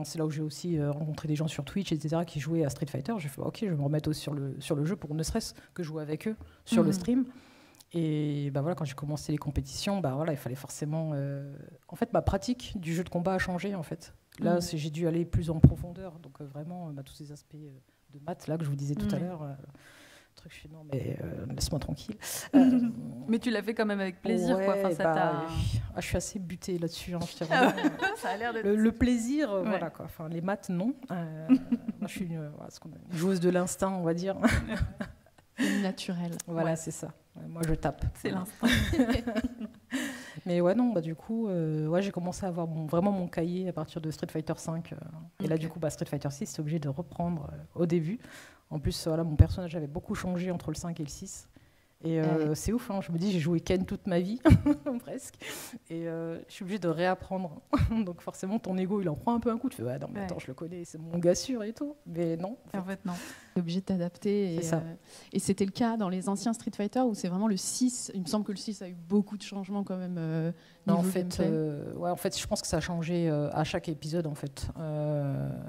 c'est là où j'ai aussi rencontré des gens sur Twitch, etc., qui jouaient à Street Fighter. J'ai fait ok, je vais me remettre aussi sur le jeu pour ne serait-ce que jouer avec eux sur le stream. Et quand j'ai commencé les compétitions, il fallait forcément. En fait, ma pratique du jeu de combat a changé. En fait, là, j'ai dû aller plus en profondeur. Donc vraiment, tous ces aspects de maths là que je vous disais tout à l'heure. Truc, je suis non mais laisse-moi tranquille. Mais tu l'as fait quand même avec plaisir, quoi. Je suis assez butée là-dessus. Ça a l'air d'être le plaisir, voilà quoi. Les maths, non. Moi, je suis une joueuse de l'instinct, on va dire. Naturel. Voilà, c'est ça. Moi, je tape. C'est l'instinct. Mais du coup, j'ai commencé à avoir vraiment mon cahier à partir de Street Fighter 5. Et là, du coup, Street Fighter 6, c'est obligé de reprendre au début. En plus, mon personnage avait beaucoup changé entre le 5 et le 6. Et c'est ouf, je me dis, j'ai joué Ken toute ma vie, presque. Et je suis obligée de réapprendre. Donc forcément, ton ego, il en prend un peu un coup. Tu fais, non, mais attends, je le connais, c'est mon gars sûr et tout. Mais non. En fait, non. Tu es obligé de t'adapter. Et c'était le cas dans les anciens Street Fighter où c'est vraiment le 6. Il me semble que le 6 a eu beaucoup de changements quand même. En fait, je pense que ça a changé à chaque épisode. En fait,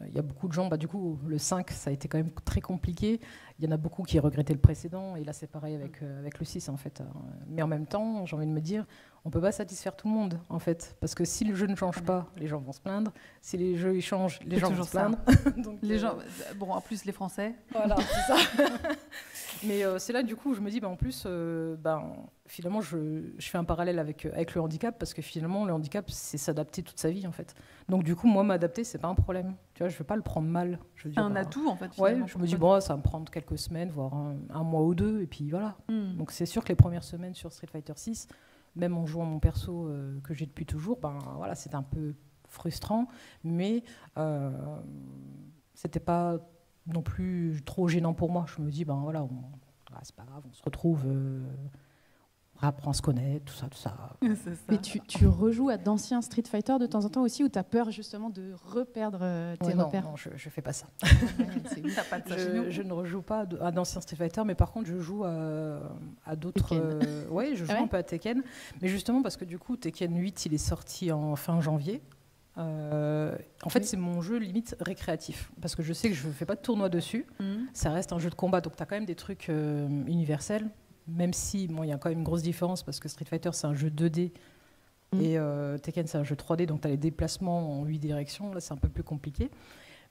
il y a beaucoup de gens. Du coup, le 5, ça a été quand même très compliqué. Il y en a beaucoup qui regrettaient le précédent. Et là, c'est pareil avec le 6, en fait. Mais en même temps, j'ai envie de me dire, on ne peut pas satisfaire tout le monde, en fait. Parce que si le jeu ne change pas, les gens vont se plaindre. Si les jeux ils changent, les gens vont se plaindre. Donc, les gens, en plus, les Français. Voilà, c'est ça. Mais c'est là, du coup, je me dis, en plus, finalement, je fais un parallèle avec le handicap, parce que finalement, le handicap, c'est s'adapter toute sa vie, en fait. Donc, du coup, moi, m'adapter, c'est pas un problème. Tu vois, je vais pas le prendre mal. C'est un atout, en fait. Je me dis, ça va me prendre quelques semaines, voire un mois ou 2, et puis voilà. Donc, c'est sûr que les premières semaines sur Street Fighter 6, même en jouant mon perso que j'ai depuis toujours, c'était un peu frustrant, mais c'était pas non plus trop gênant pour moi. Je me dis, ben voilà, c'est pas grave, on se retrouve, on apprend à se connaître, tout ça, tout ça. C'est ça. Mais tu rejoues à d'anciens Street Fighter de temps en temps aussi, ou tu as peur justement de reperdre tes repères? Non, je fais pas ça. T'as pas de ça chez nous. Je ne rejoue pas à d'anciens Street Fighter, mais par contre, je joue à d'autres. Oui, je joue un peu à Tekken, mais justement parce que du coup, Tekken 8, il est sorti en fin janvier. En fait, c'est mon jeu limite récréatif, parce que je sais que je ne fais pas de tournoi dessus. Ça reste un jeu de combat, donc tu as quand même des trucs universels, même si il y a quand même une grosse différence, parce que Street Fighter, c'est un jeu 2D, et Tekken, c'est un jeu 3D, donc tu as les déplacements en 8 directions, là c'est un peu plus compliqué.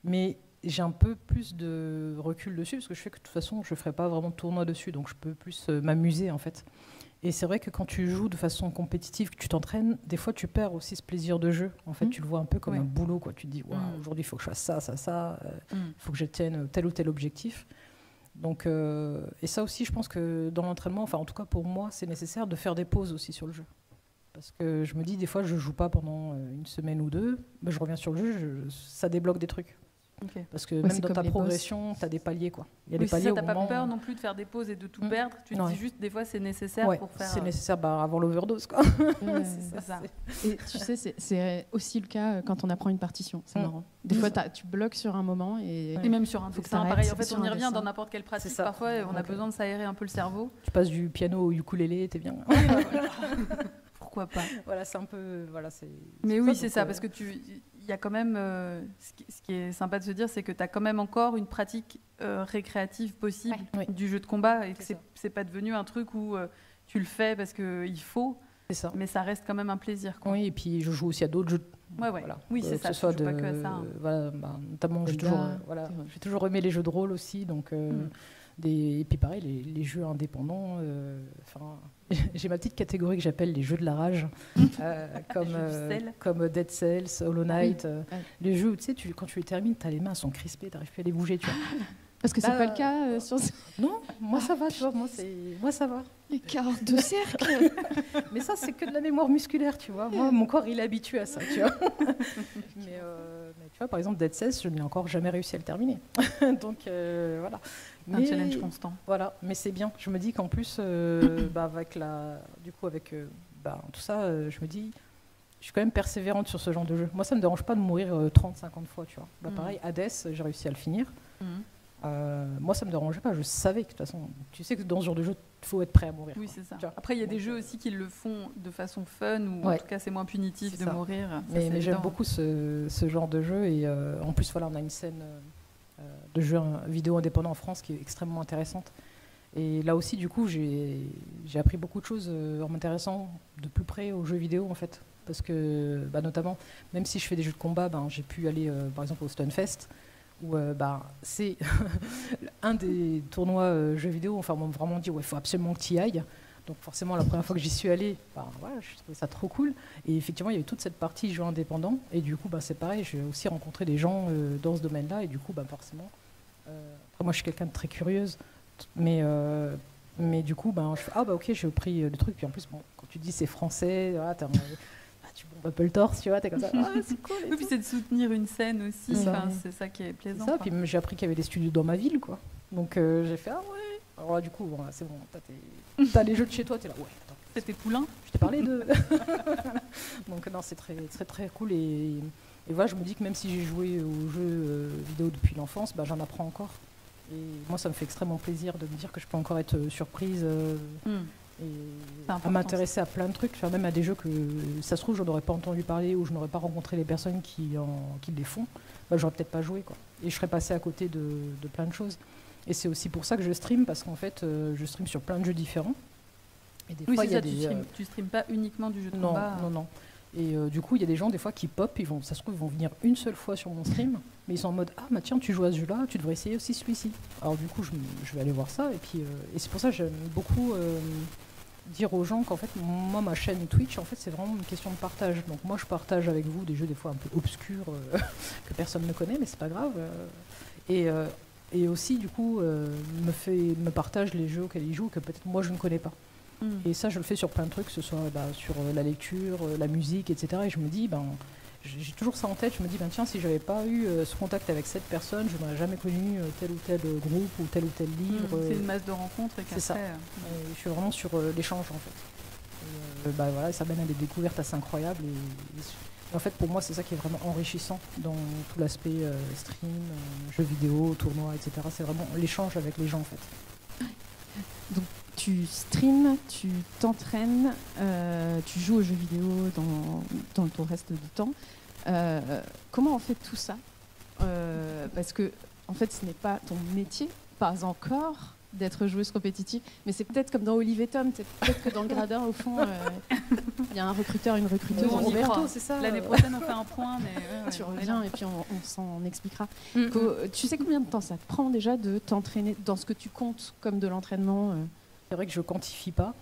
Mais j'ai un peu plus de recul dessus, parce que je sais que de toute façon, je ne ferai pas vraiment de tournoi dessus, donc je peux plus m'amuser en fait. Et c'est vrai que quand tu joues de façon compétitive, que tu t'entraînes, des fois tu perds aussi ce plaisir de jeu. En fait, tu le vois un peu comme un boulot, quoi. Tu te dis, aujourd'hui il faut que je fasse ça, il faut que j'atteigne tel ou tel objectif. Donc, et ça aussi, je pense que dans l'entraînement, enfin en tout cas pour moi, c'est nécessaire de faire des pauses aussi sur le jeu. Parce que je me dis, des fois, je joue pas pendant une semaine ou deux, ben, je reviens sur le jeu, ça débloque des trucs. Okay. Parce que même dans ta progression, tu as des paliers, quoi. Il y a des paliers. Tu n'as pas peur non plus de faire des pauses et de tout perdre. Tu te dis juste, des fois, c'est nécessaire pour faire. C'est nécessaire avant l'overdose, quoi. C'est ça. Et tu sais, c'est aussi le cas quand on apprend une partition. C'est marrant. Des fois, tu bloques sur un moment et même sur un dessin. Pareil, en fait, on y revient dans n'importe quelle pratique. Parfois, on a besoin de s'aérer un peu le cerveau. Tu passes du piano au ukulélé, t'es bien. Pourquoi pas. Voilà, c'est un peu. Mais oui, c'est ça, parce que il y a quand même, ce qui est sympa de se dire, c'est que tu as quand même encore une pratique récréative possible du jeu de combat, et que c'est pas devenu un truc où tu le fais parce qu'il faut, mais ça reste quand même un plaisir, quoi. Oui, et puis je joue aussi à d'autres jeux. Voilà. Oui, c'est ça, ce soit pas que à ça. Voilà, notamment, j'ai toujours aimé les jeux de rôle aussi, donc... Et puis pareil, les jeux indépendants, j'ai ma petite catégorie que j'appelle les jeux de la rage, comme Dead Cells, Hollow Knight, les jeux où tu sais, quand tu les termines, tu as les mains sont crispées, tu n'arrives plus à les bouger. Tu vois. Parce que c'est pas le cas sur... Non, moi ça va, tu vois, moi ça va. Les carottes de cercle. Mais ça, c'est que de la mémoire musculaire, tu vois. Moi, mon corps, il est habitué à ça, tu vois. mais tu vois, par exemple, Dead Cells, je n'ai encore jamais réussi à le terminer. Donc, voilà. Un challenge constant. Voilà, mais c'est bien. Je me dis qu'en plus, avec tout ça, je me dis, je suis quand même persévérante sur ce genre de jeu. Moi, ça ne me dérange pas de mourir 30-50 fois, tu vois. Pareil, Hades, j'ai réussi à le finir. Moi, ça ne me dérangeait pas. Je savais que, de toute façon, tu sais que dans ce genre de jeu, il faut être prêt à mourir. Oui, c'est ça. Après, il y a des jeux aussi qui le font de façon fun, ou en tout cas, c'est moins punitif de mourir. Mais j'aime beaucoup ce genre de jeu. Et en plus, voilà, on a une scène de jeux vidéo indépendants en France qui est extrêmement intéressante. Et là aussi, du coup, j'ai appris beaucoup de choses en m'intéressant de plus près aux jeux vidéo, en fait. Parce que, notamment, même si je fais des jeux de combat, j'ai pu aller, par exemple, au Stunfest, où c'est un des tournois jeux vidéo. Enfin, on m'a vraiment dit, il faut absolument que tu y ailles. Donc forcément, la première fois que j'y suis allée, je trouvais ça trop cool. Et effectivement, il y avait toute cette partie jeux indépendants. Et du coup, c'est pareil, j'ai aussi rencontré des gens dans ce domaine-là. Et du coup, forcément, après, moi, je suis quelqu'un de très curieuse. Mais du coup, je fais, ok, j'ai pris le truc. Puis en plus, quand tu dis c'est français, tu bombes un peu le torse, tu vois, t'es comme ça, c'est cool. Et puis c'est de soutenir une scène aussi, c'est ça qui est plaisant. Puis j'ai appris qu'il y avait des studios dans ma ville, quoi. Donc j'ai fait, alors là, du coup, c'est bon, t'as les jeux de chez toi, t'es là, attends. C'était Poulain. Je t'ai parlé de... Donc non, c'est très, très, très cool. Et voilà, je me dis que même si j'ai joué aux jeux vidéo depuis l'enfance, j'en apprends encore. Et moi, ça me fait extrêmement plaisir de me dire que je peux encore être surprise et à m'intéresser à plein de trucs, même à des jeux que ça se trouve, je n'aurais pas entendu parler ou je n'aurais pas rencontré les personnes qui les font. J'aurais peut-être pas joué, quoi. Et je serais passée à côté de plein de choses. Et c'est aussi pour ça que je stream, parce qu'en fait, je stream sur plein de jeux différents. Et des fois, tu streames pas uniquement du jeu de combat. Non. Et du coup, il y a des gens, des fois, qui pop, ça se trouve, ils vont venir une seule fois sur mon stream, mais ils sont en mode, tiens, tu joues à ce jeu-là, tu devrais essayer aussi celui-ci. Alors du coup, je vais aller voir ça, et puis et c'est pour ça que j'aime beaucoup dire aux gens qu'en fait, moi, ma chaîne Twitch, en fait, c'est vraiment une question de partage. Donc moi, je partage avec vous des jeux des fois un peu obscurs que personne ne connaît, mais c'est pas grave. Et aussi, du coup, me partage les jeux auxquels ils jouent que peut-être moi, je ne connais pas. Et ça, je le fais sur plein de trucs, que ce soit sur la lecture, la musique, etc. Et je me dis, j'ai toujours ça en tête. Je me dis, ben tiens, si j'avais pas eu ce contact avec cette personne, je n'aurais jamais connu tel ou tel groupe ou tel livre. C'est une masse de rencontres et c'est ça. Je suis vraiment sur l'échange en fait. Et, voilà, ça mène à des découvertes assez incroyables. Et en fait, pour moi, c'est ça qui est vraiment enrichissant dans tout l'aspect stream, jeux vidéo, tournois, etc. C'est vraiment l'échange avec les gens en fait. Donc, tu streams, tu t'entraînes, tu joues aux jeux vidéo dans ton reste du temps. Comment on fait tout ça parce que, en fait, ce n'est pas ton métier, pas encore, d'être joueuse compétitive, mais c'est peut-être comme dans Olive et Tom, peut-être que dans le gradin, au fond, il y a un recruteur, une recruteuse. On y croit. C'est ça. L'année prochaine, on fait un point, mais tu reviens et puis on s'en expliquera. Tu sais combien de temps ça te prend déjà de t'entraîner dans ce que tu comptes comme de l'entraînement C'est vrai que je quantifie pas,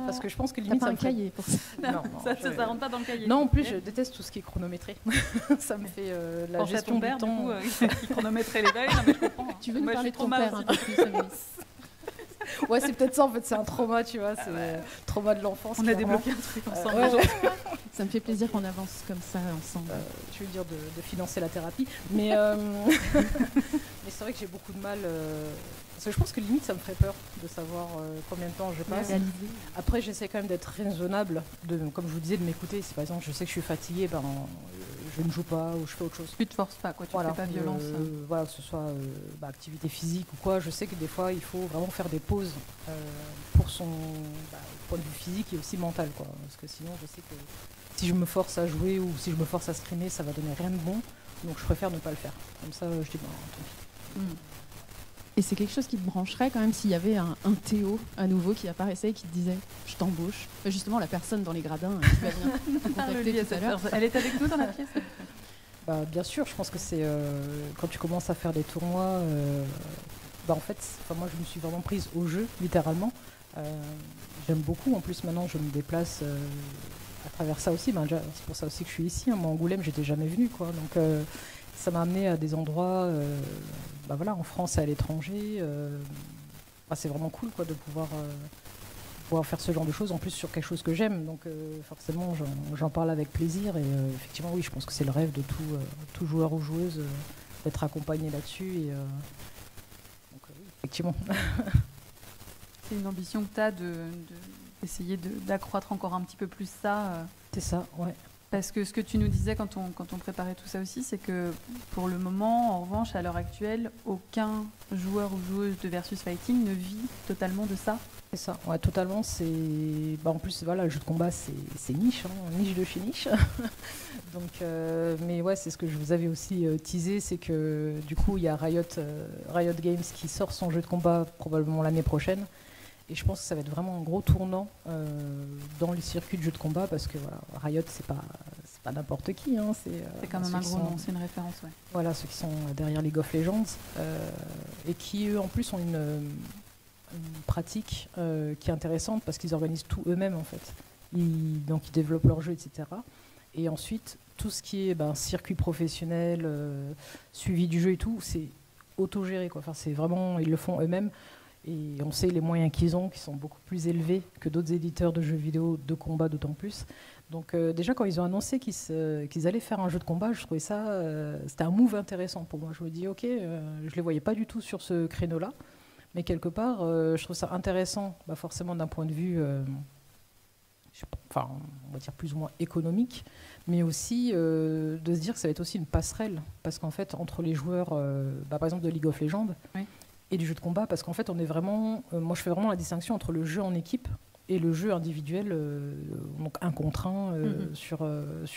parce que je pense que limite t'as pas un cahier pour ça. Non, ça rentre pas dans le cahier. Non, en plus je déteste tout ce qui est chronométré. Ça me fait la gestion du temps. Du coup, qui chronométrait les veilles, non mais je comprends. Tu veux nous parler de ton père un peu plus, Amélie? Ouais, c'est peut-être ça en fait, c'est un trauma, tu vois, c'est trauma de l'enfance. On a débloqué un truc ensemble. Ça me fait plaisir qu'on avance comme ça ensemble. Tu veux dire de financer la thérapie, mais mais c'est vrai que j'ai beaucoup de mal. Parce que je pense que limite ça me ferait peur de savoir combien de temps je passe. Après, j'essaie quand même d'être raisonnable, comme je vous disais, de m'écouter. Si par exemple je sais que je suis fatiguée, ben je ne joue pas ou je fais autre chose. Tu te forces pas, quoi. Tu fais pas violence. Voilà, que ce soit activité physique ou quoi. Je sais que des fois il faut vraiment faire des pauses pour son point de vue physique et aussi mental, quoi. Parce que sinon je sais que si je me force à jouer ou si je me force à streamer, ça va donner rien de bon. Donc je préfère ne pas le faire. Comme ça, je dis tant pis. Et c'est quelque chose qui te brancherait quand même s'il y avait un Théo à nouveau qui apparaissait et qui te disait je t'embauche. Justement, la personne dans les gradins qui va venir contacter tout à l'heure. Elle est avec nous dans la pièce. Bien sûr, je pense que c'est quand tu commences à faire des tournois. En fait, moi je me suis vraiment prise au jeu, littéralement. J'aime beaucoup. En plus, maintenant, je me déplace à travers ça aussi. C'est pour ça aussi que je suis ici. Moi, Angoulême, j'étais jamais venue, quoi. Donc ça m'a amené à des endroits en France et à l'étranger. C'est vraiment cool, quoi, de pouvoir faire ce genre de choses, en plus sur quelque chose que j'aime. Donc forcément, j'en parle avec plaisir. Et effectivement, oui, je pense que c'est le rêve de tout joueur ou joueuse d'être accompagné là-dessus. Et, donc oui, effectivement. C'est une ambition que tu as d'essayer d'accroître encore un petit peu plus ça. C'est ça, ouais. Parce que ce que tu nous disais quand on préparait tout ça aussi, c'est que pour le moment, en revanche, à l'heure actuelle, aucun joueur ou joueuse de Versus Fighting ne vit totalement de ça. C'est ça, ouais, totalement. En plus, voilà, le jeu de combat, c'est niche, niche de chez niche. Donc, mais ouais, c'est ce que je vous avais aussi teasé, c'est que du coup, il y a Riot Games qui sort son jeu de combat probablement l'année prochaine. Et je pense que ça va être vraiment un gros tournant dans le circuit de jeux de combat, parce que voilà, Riot, c'est pas n'importe qui. C'est quand même un gros nom, c'est une référence. Ouais. Voilà, ceux qui sont derrière League of Legends et qui, eux, en plus, ont une pratique qui est intéressante parce qu'ils organisent tout eux-mêmes, en fait. Donc, ils développent leur jeu, etc. Et ensuite, tout ce qui est circuit professionnel, suivi du jeu et tout, c'est autogéré, quoi. Enfin, c'est vraiment, ils le font eux-mêmes. Et on sait les moyens qu'ils ont, qui sont beaucoup plus élevés que d'autres éditeurs de jeux vidéo de combat, d'autant plus. Donc déjà, quand ils ont annoncé qu'ils allaient faire un jeu de combat, je trouvais ça, c'était un move intéressant pour moi. Je me dis, ok, je les voyais pas du tout sur ce créneau-là, mais quelque part, je trouve ça intéressant, forcément d'un point de vue, on va dire plus ou moins économique, mais aussi de se dire que ça va être aussi une passerelle, parce qu'en fait, entre les joueurs, par exemple de League of Legends, oui, et du jeu de combat, parce qu'en fait, on est vraiment, moi je fais vraiment la distinction entre le jeu en équipe et le jeu individuel, donc un contre un sur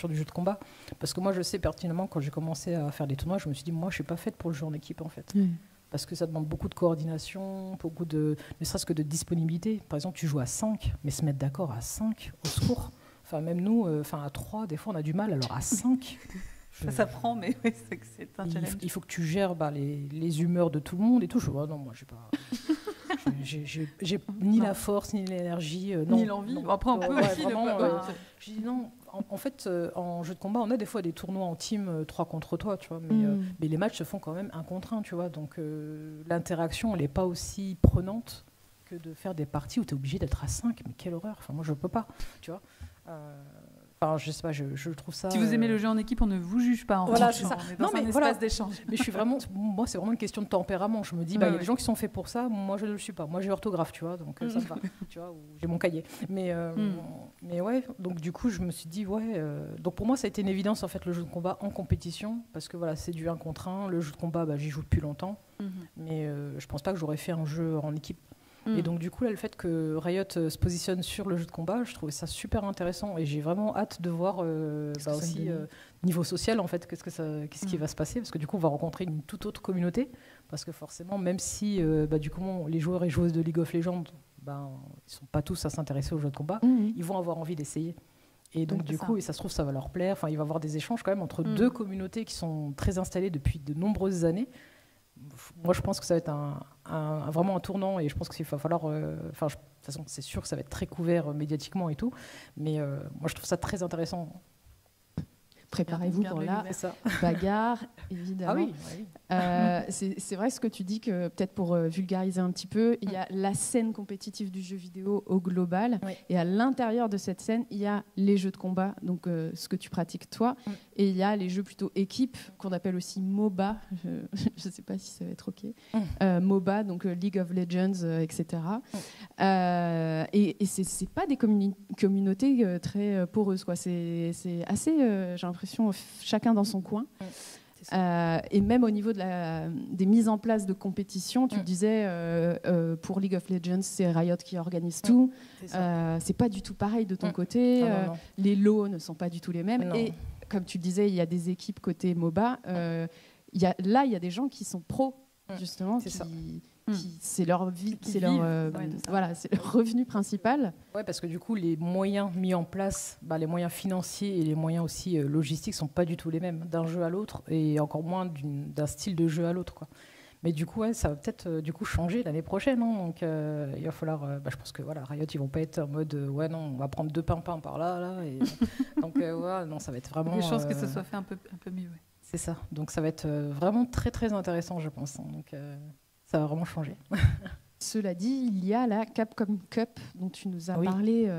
du jeu de combat. Parce que moi, je sais pertinemment, quand j'ai commencé à faire des tournois, je me suis dit, moi, je suis pas faite pour le jeu en équipe, en fait. Parce que ça demande beaucoup de coordination, beaucoup de, ne serait-ce que de disponibilité. Par exemple, tu joues à 5, mais se mettre d'accord à 5, au secours. Enfin, même nous, à 3, des fois, on a du mal, alors à 5... Ça s'apprend, mais oui, c'est un challenge. Il faut que tu gères les humeurs de tout le monde et tout. Non, moi, j'ai pas... j'ai ni la force, ni l'énergie. Ni l'envie. Après, on peut aussi. Je dis non. En fait, en jeu de combat, on a des fois des tournois en team 3 contre toi, tu vois. Mais les matchs se font quand même 1 contre 1, tu vois. Donc, l'interaction, elle n'est pas aussi prenante que de faire des parties où tu es obligé d'être à 5. Mais quelle horreur. Enfin, moi, je ne peux pas, tu vois. Enfin, je sais pas, je trouve ça. Si vous aimez le jeu en équipe, on ne vous juge pas. Voilà, c'est ça. On est dans un espace d'échange. Mais je suis vraiment, moi, c'est vraiment une question de tempérament. Je me dis, il y a des gens qui sont faits pour ça. Moi, je ne le suis pas. Moi, j'ai orthographe, tu vois, donc ça me va. Tu vois, ou j'ai mon cahier. Mais ouais, donc du coup, je me suis dit, ouais. Donc pour moi, ça a été une évidence en fait le jeu de combat en compétition, parce que voilà, c'est du 1 contre 1. Le jeu de combat, j'y joue depuis longtemps, mais je pense pas que j'aurais fait un jeu en équipe. Et donc du coup là, le fait que Riot se positionne sur le jeu de combat, je trouvais ça super intéressant et j'ai vraiment hâte de voir aussi niveau social en fait qu'est-ce qui va se passer, parce que du coup on va rencontrer une toute autre communauté, parce que forcément même si du coup les joueurs et joueuses de League of Legends ils sont pas tous à s'intéresser au jeu de combat, ils vont avoir envie d'essayer. Et donc du coup, et ça se trouve ça va leur plaire, enfin il va y avoir des échanges quand même entre deux communautés qui sont très installées depuis de nombreuses années. Moi, je pense que ça va être vraiment un tournant, et je pense qu'il va falloir. De toute façon, c'est sûr que ça va être très couvert médiatiquement et tout, mais moi, je trouve ça très intéressant. Préparez-vous pour la bagarre, évidemment. Ah oui. C'est vrai ce que tu dis, que peut-être pour vulgariser un petit peu, il y a la scène compétitive du jeu vidéo au global, et à l'intérieur de cette scène, il y a les jeux de combat, donc ce que tu pratiques toi, et il y a les jeux plutôt équipe, qu'on appelle aussi MOBA, je ne sais pas si ça va être OK, MOBA, donc League of Legends, etc. Et c'est pas des communautés très poreuses, quoi. C'est assez, j'ai l'impression, chacun dans son coin. Et même au niveau des mises en place de compétition, tu disais, pour League of Legends, c'est Riot qui organise tout. C'est pas du tout pareil de ton côté. Non. Les lots ne sont pas du tout les mêmes. Non. Et comme tu le disais, il y a des équipes côté MOBA. Il y a des gens qui sont pros, justement, c'est leur vie, c'est leur revenu principal. Ouais, parce que du coup, les moyens mis en place, les moyens financiers et les moyens aussi logistiques sont pas du tout les mêmes d'un jeu à l'autre, et encore moins d'un style de jeu à l'autre, quoi. Mais du coup, ça va peut-être du coup changer l'année prochaine, hein. Donc il va falloir. Je pense que Riot, ils vont pas être en mode on va prendre 2 pimpins par là, et donc non, ça va être vraiment. Je pense que ça soit fait un peu mieux. Ouais. C'est ça. Donc ça va être vraiment très très intéressant, je pense, hein. Donc ça va vraiment changer. Cela dit, il y a la Capcom Cup dont tu nous as parlé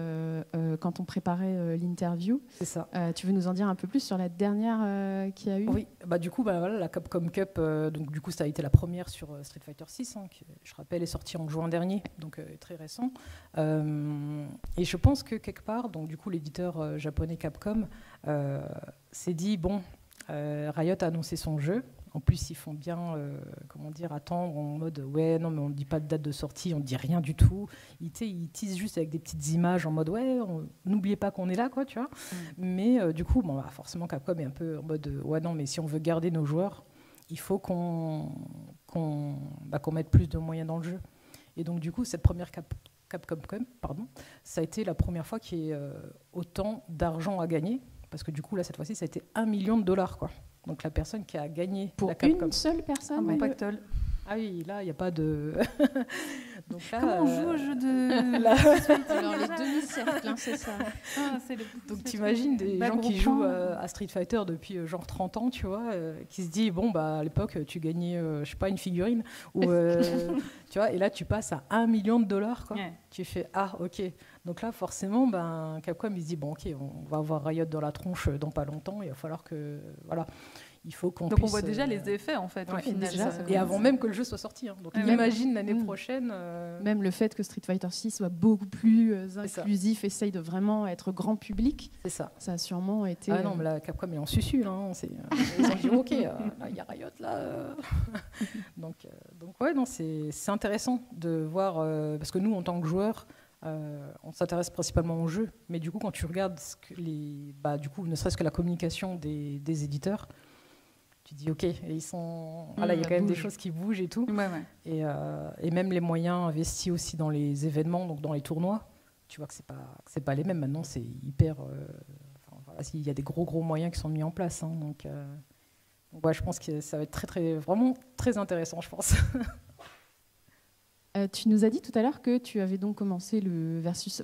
quand on préparait l'interview. C'est ça. Tu veux nous en dire un peu plus sur la dernière qu'il y a eu ? Oui, du coup, la Capcom Cup, donc du coup, ça a été la première sur Street Fighter 6, hein, qui, je rappelle, est sortie en juin dernier, donc très récent. Et je pense que quelque part, donc du coup, l'éditeur japonais Capcom s'est dit Riot a annoncé son jeu. En plus, ils font bien, attendre en mode non, mais on ne dit pas de date de sortie, on ne dit rien du tout. Ils teasent juste avec des petites images en mode n'oubliez pas qu'on est là, quoi, tu vois. Mais du coup, forcément, Capcom est un peu en mode non, mais si on veut garder nos joueurs, il faut qu'on mette plus de moyens dans le jeu. Et donc, du coup, cette première Capcom Cup, ça a été la première fois qu'il y ait autant d'argent à gagner. Parce que du coup, là, cette fois-ci, ça a été $1 million, quoi. Donc la personne qui a gagné pour la Capcom. Une seule personne, un pactole. Ah oui, là, il n'y a pas de... Donc là, comment on joue au jeu de... Alors les demi-cercles, c'est ça. Donc t'imagines des gens qui jouent à Street Fighter depuis genre 30 ans, tu vois, qui se disent, à l'époque, tu gagnais, je sais pas, une figurine, ou, tu vois, et là, tu passes à $1 million, quoi. Yeah. Tu fais, ok. Donc là, forcément, Capcom, il se dit, ok, on va avoir Riot dans la tronche dans pas longtemps, il va falloir que... Voilà. Il faut qu'on Donc puisse, on voit déjà les effets, en fait, au final. Et avant même que le jeu soit sorti. Hein. Donc imagine l'année prochaine... Même le fait que Street Fighter 6 soit beaucoup plus inclusif, essaye de vraiment être grand public. C'est ça. Ça a sûrement été... Ah non, mais là, Capcom est en susu, là. Ils ont dit, ok, il y a Riot, là. Donc ouais, non, c'est intéressant de voir... parce que nous, en tant que joueurs... on s'intéresse principalement au jeu, mais du coup, quand tu regardes du coup, ne serait-ce que la communication des éditeurs, tu dis ok, et ils sont, il y a quand même des choses qui bougent et tout, et même les moyens investis aussi dans les événements, donc dans les tournois, tu vois que c'est pas les mêmes. Maintenant, c'est hyper, il y a des gros moyens qui sont mis en place, hein, donc je pense que ça va être vraiment très intéressant, je pense. Tu nous as dit tout à l'heure que tu avais donc commencé le versus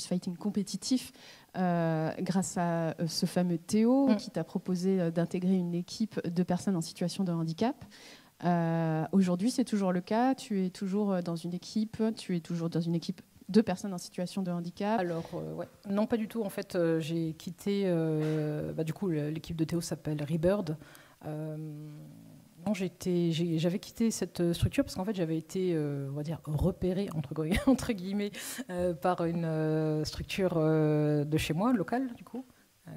fighting compétitif grâce à ce fameux Théo qui t'a proposé d'intégrer une équipe de personnes en situation de handicap. Aujourd'hui, c'est toujours le cas. Tu es toujours dans une équipe. Tu es toujours dans une équipe 2 personnes en situation de handicap. Alors, ouais. Non, pas du tout. En fait, j'ai quitté. Du coup, l'équipe de Théo s'appelle Rebird. Non, j'avais quitté cette structure parce qu'en fait, j'avais été, on va dire, repérée, entre guillemets, par une structure de chez moi, locale, du coup,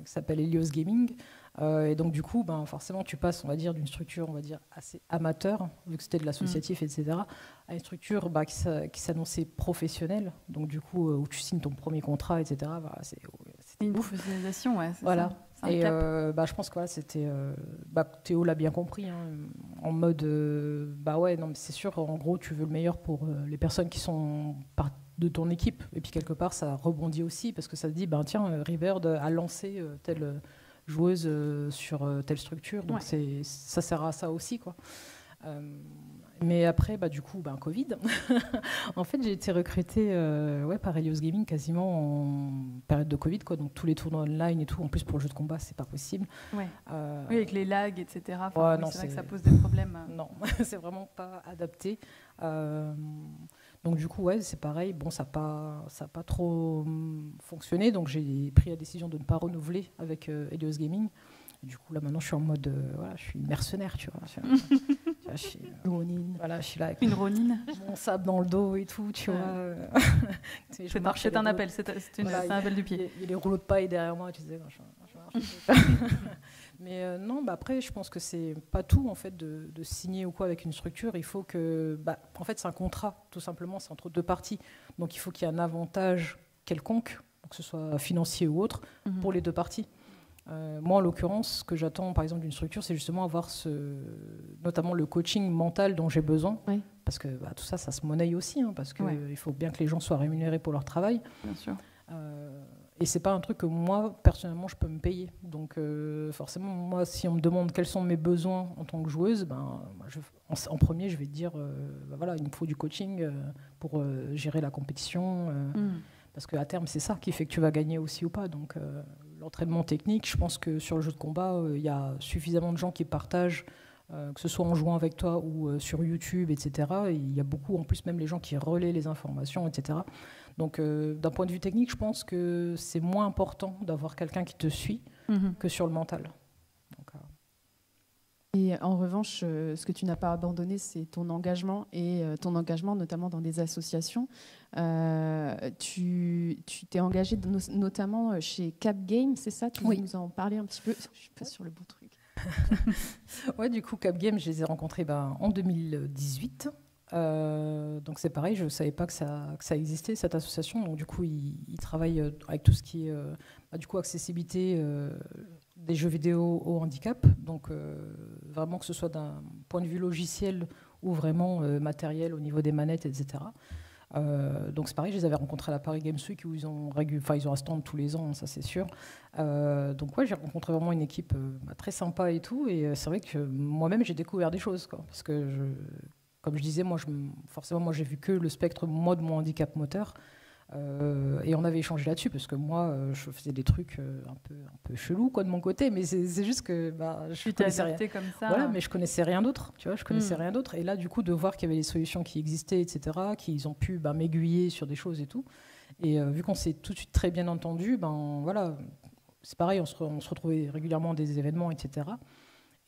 qui s'appelle Helios Gaming. Et donc, du coup, forcément, tu passes, on va dire, d'une structure, on va dire, assez amateur, vu que c'était de l'associatif, etc., à une structure qui s'annonçait professionnelle. Donc, du coup, où tu signes ton premier contrat, etc. C'était une professionnalisation, ouais. Voilà. Ça. Et je pense que voilà, c'était. Théo l'a bien compris, hein, en mode. Ouais, non, mais c'est sûr, en gros, tu veux le meilleur pour les personnes qui sont de ton équipe. Et puis, quelque part, ça rebondit aussi, parce que ça te dit, tiens, Rebird a lancé telle joueuse sur telle structure, donc ça sert à ça aussi, quoi. Mais après, du coup, Covid. En fait, j'ai été recrutée par Helios Gaming quasiment en période de Covid, quoi. Donc tous les tournois online et tout. En plus, pour le jeu de combat, c'est pas possible. Ouais. Oui, avec les lags, etc. Ouais, c'est vrai que ça pose des problèmes. Non, c'est vraiment pas adapté. Donc du coup, ouais, c'est pareil. Bon, ça n'a pas trop fonctionné. Donc j'ai pris la décision de ne pas renouveler avec Helios Gaming. Et du coup, là, maintenant, je suis en mode... je suis mercenaire, tu vois. Je suis Ronin. Voilà, je suis là avec une Ronin. Mon sable dans le dos et tout, tu vois. C'est un appel, c'est un appel du pied. Il y a les rouleaux de paille derrière moi, tu sais. Mais non, après, je pense que c'est pas tout, en fait, de signer ou quoi avec une structure. Il faut que... en fait, c'est un contrat, tout simplement. C'est entre 2 parties. Donc, il faut qu'il y ait un avantage quelconque, que ce soit financier ou autre, pour les 2 parties. Moi, en l'occurrence, ce que j'attends, par exemple, d'une structure, c'est justement avoir notamment le coaching mental dont j'ai besoin. Oui. Parce que tout ça, ça se monnaie aussi, hein, parce qu'il faut bien que les gens soient rémunérés pour leur travail. Bien sûr. Et c'est pas un truc que moi, personnellement, je peux me payer. Donc, forcément, moi, si on me demande quels sont mes besoins en tant que joueuse, en premier, je vais te dire, voilà, il me faut du coaching pour gérer la compétition. Parce qu'à terme, c'est ça qui fait que tu vas gagner aussi ou pas. Donc, l'entraînement technique, je pense que sur le jeu de combat, il y a suffisamment de gens qui partagent, que ce soit en jouant avec toi ou sur YouTube, etc. Et il y a beaucoup, en plus, même les gens qui relaient les informations, etc. Donc, d'un point de vue technique, je pense que c'est moins important d'avoir quelqu'un qui te suit que sur le mental. Donc, et en revanche, ce que tu n'as pas abandonné, c'est ton engagement, et ton engagement notamment dans des associations. Tu t'es engagé notamment chez Cap Game, c'est ça? Tu nous en parlais un petit peu. Je suis pas sur le bon truc. Ouais, du coup, Cap Game, je les ai rencontrés en 2018. Donc c'est pareil, je ne savais pas que ça existait, cette association. Donc du coup, ils travaillent avec tout ce qui est du coup, accessibilité des jeux vidéo au handicap. Donc vraiment que ce soit d'un point de vue logiciel ou vraiment matériel au niveau des manettes, etc. Donc c'est pareil, je les avais rencontrés à la Paris Games Week où ils ont un stand tous les ans, ça c'est sûr. Donc ouais, j'ai rencontré vraiment une équipe très sympa et tout. Et c'est vrai que moi-même j'ai découvert des choses, quoi, parce que comme je disais, forcément, moi, j'ai vu que le spectre, de mon handicap moteur. Et on avait échangé là-dessus, parce que moi, je faisais des trucs un peu chelous, quoi, de mon côté. Mais c'est juste que je connaissais rien. Comme ça. Voilà, mais je connaissais rien d'autre. Tu vois, je connaissais rien d'autre. Et là, du coup, de voir qu'il y avait des solutions qui existaient, etc., qu'ils ont pu m'aiguiller sur des choses et tout. Et vu qu'on s'est tout de suite très bien entendu, voilà, c'est pareil, on se retrouvait régulièrement à des événements, etc.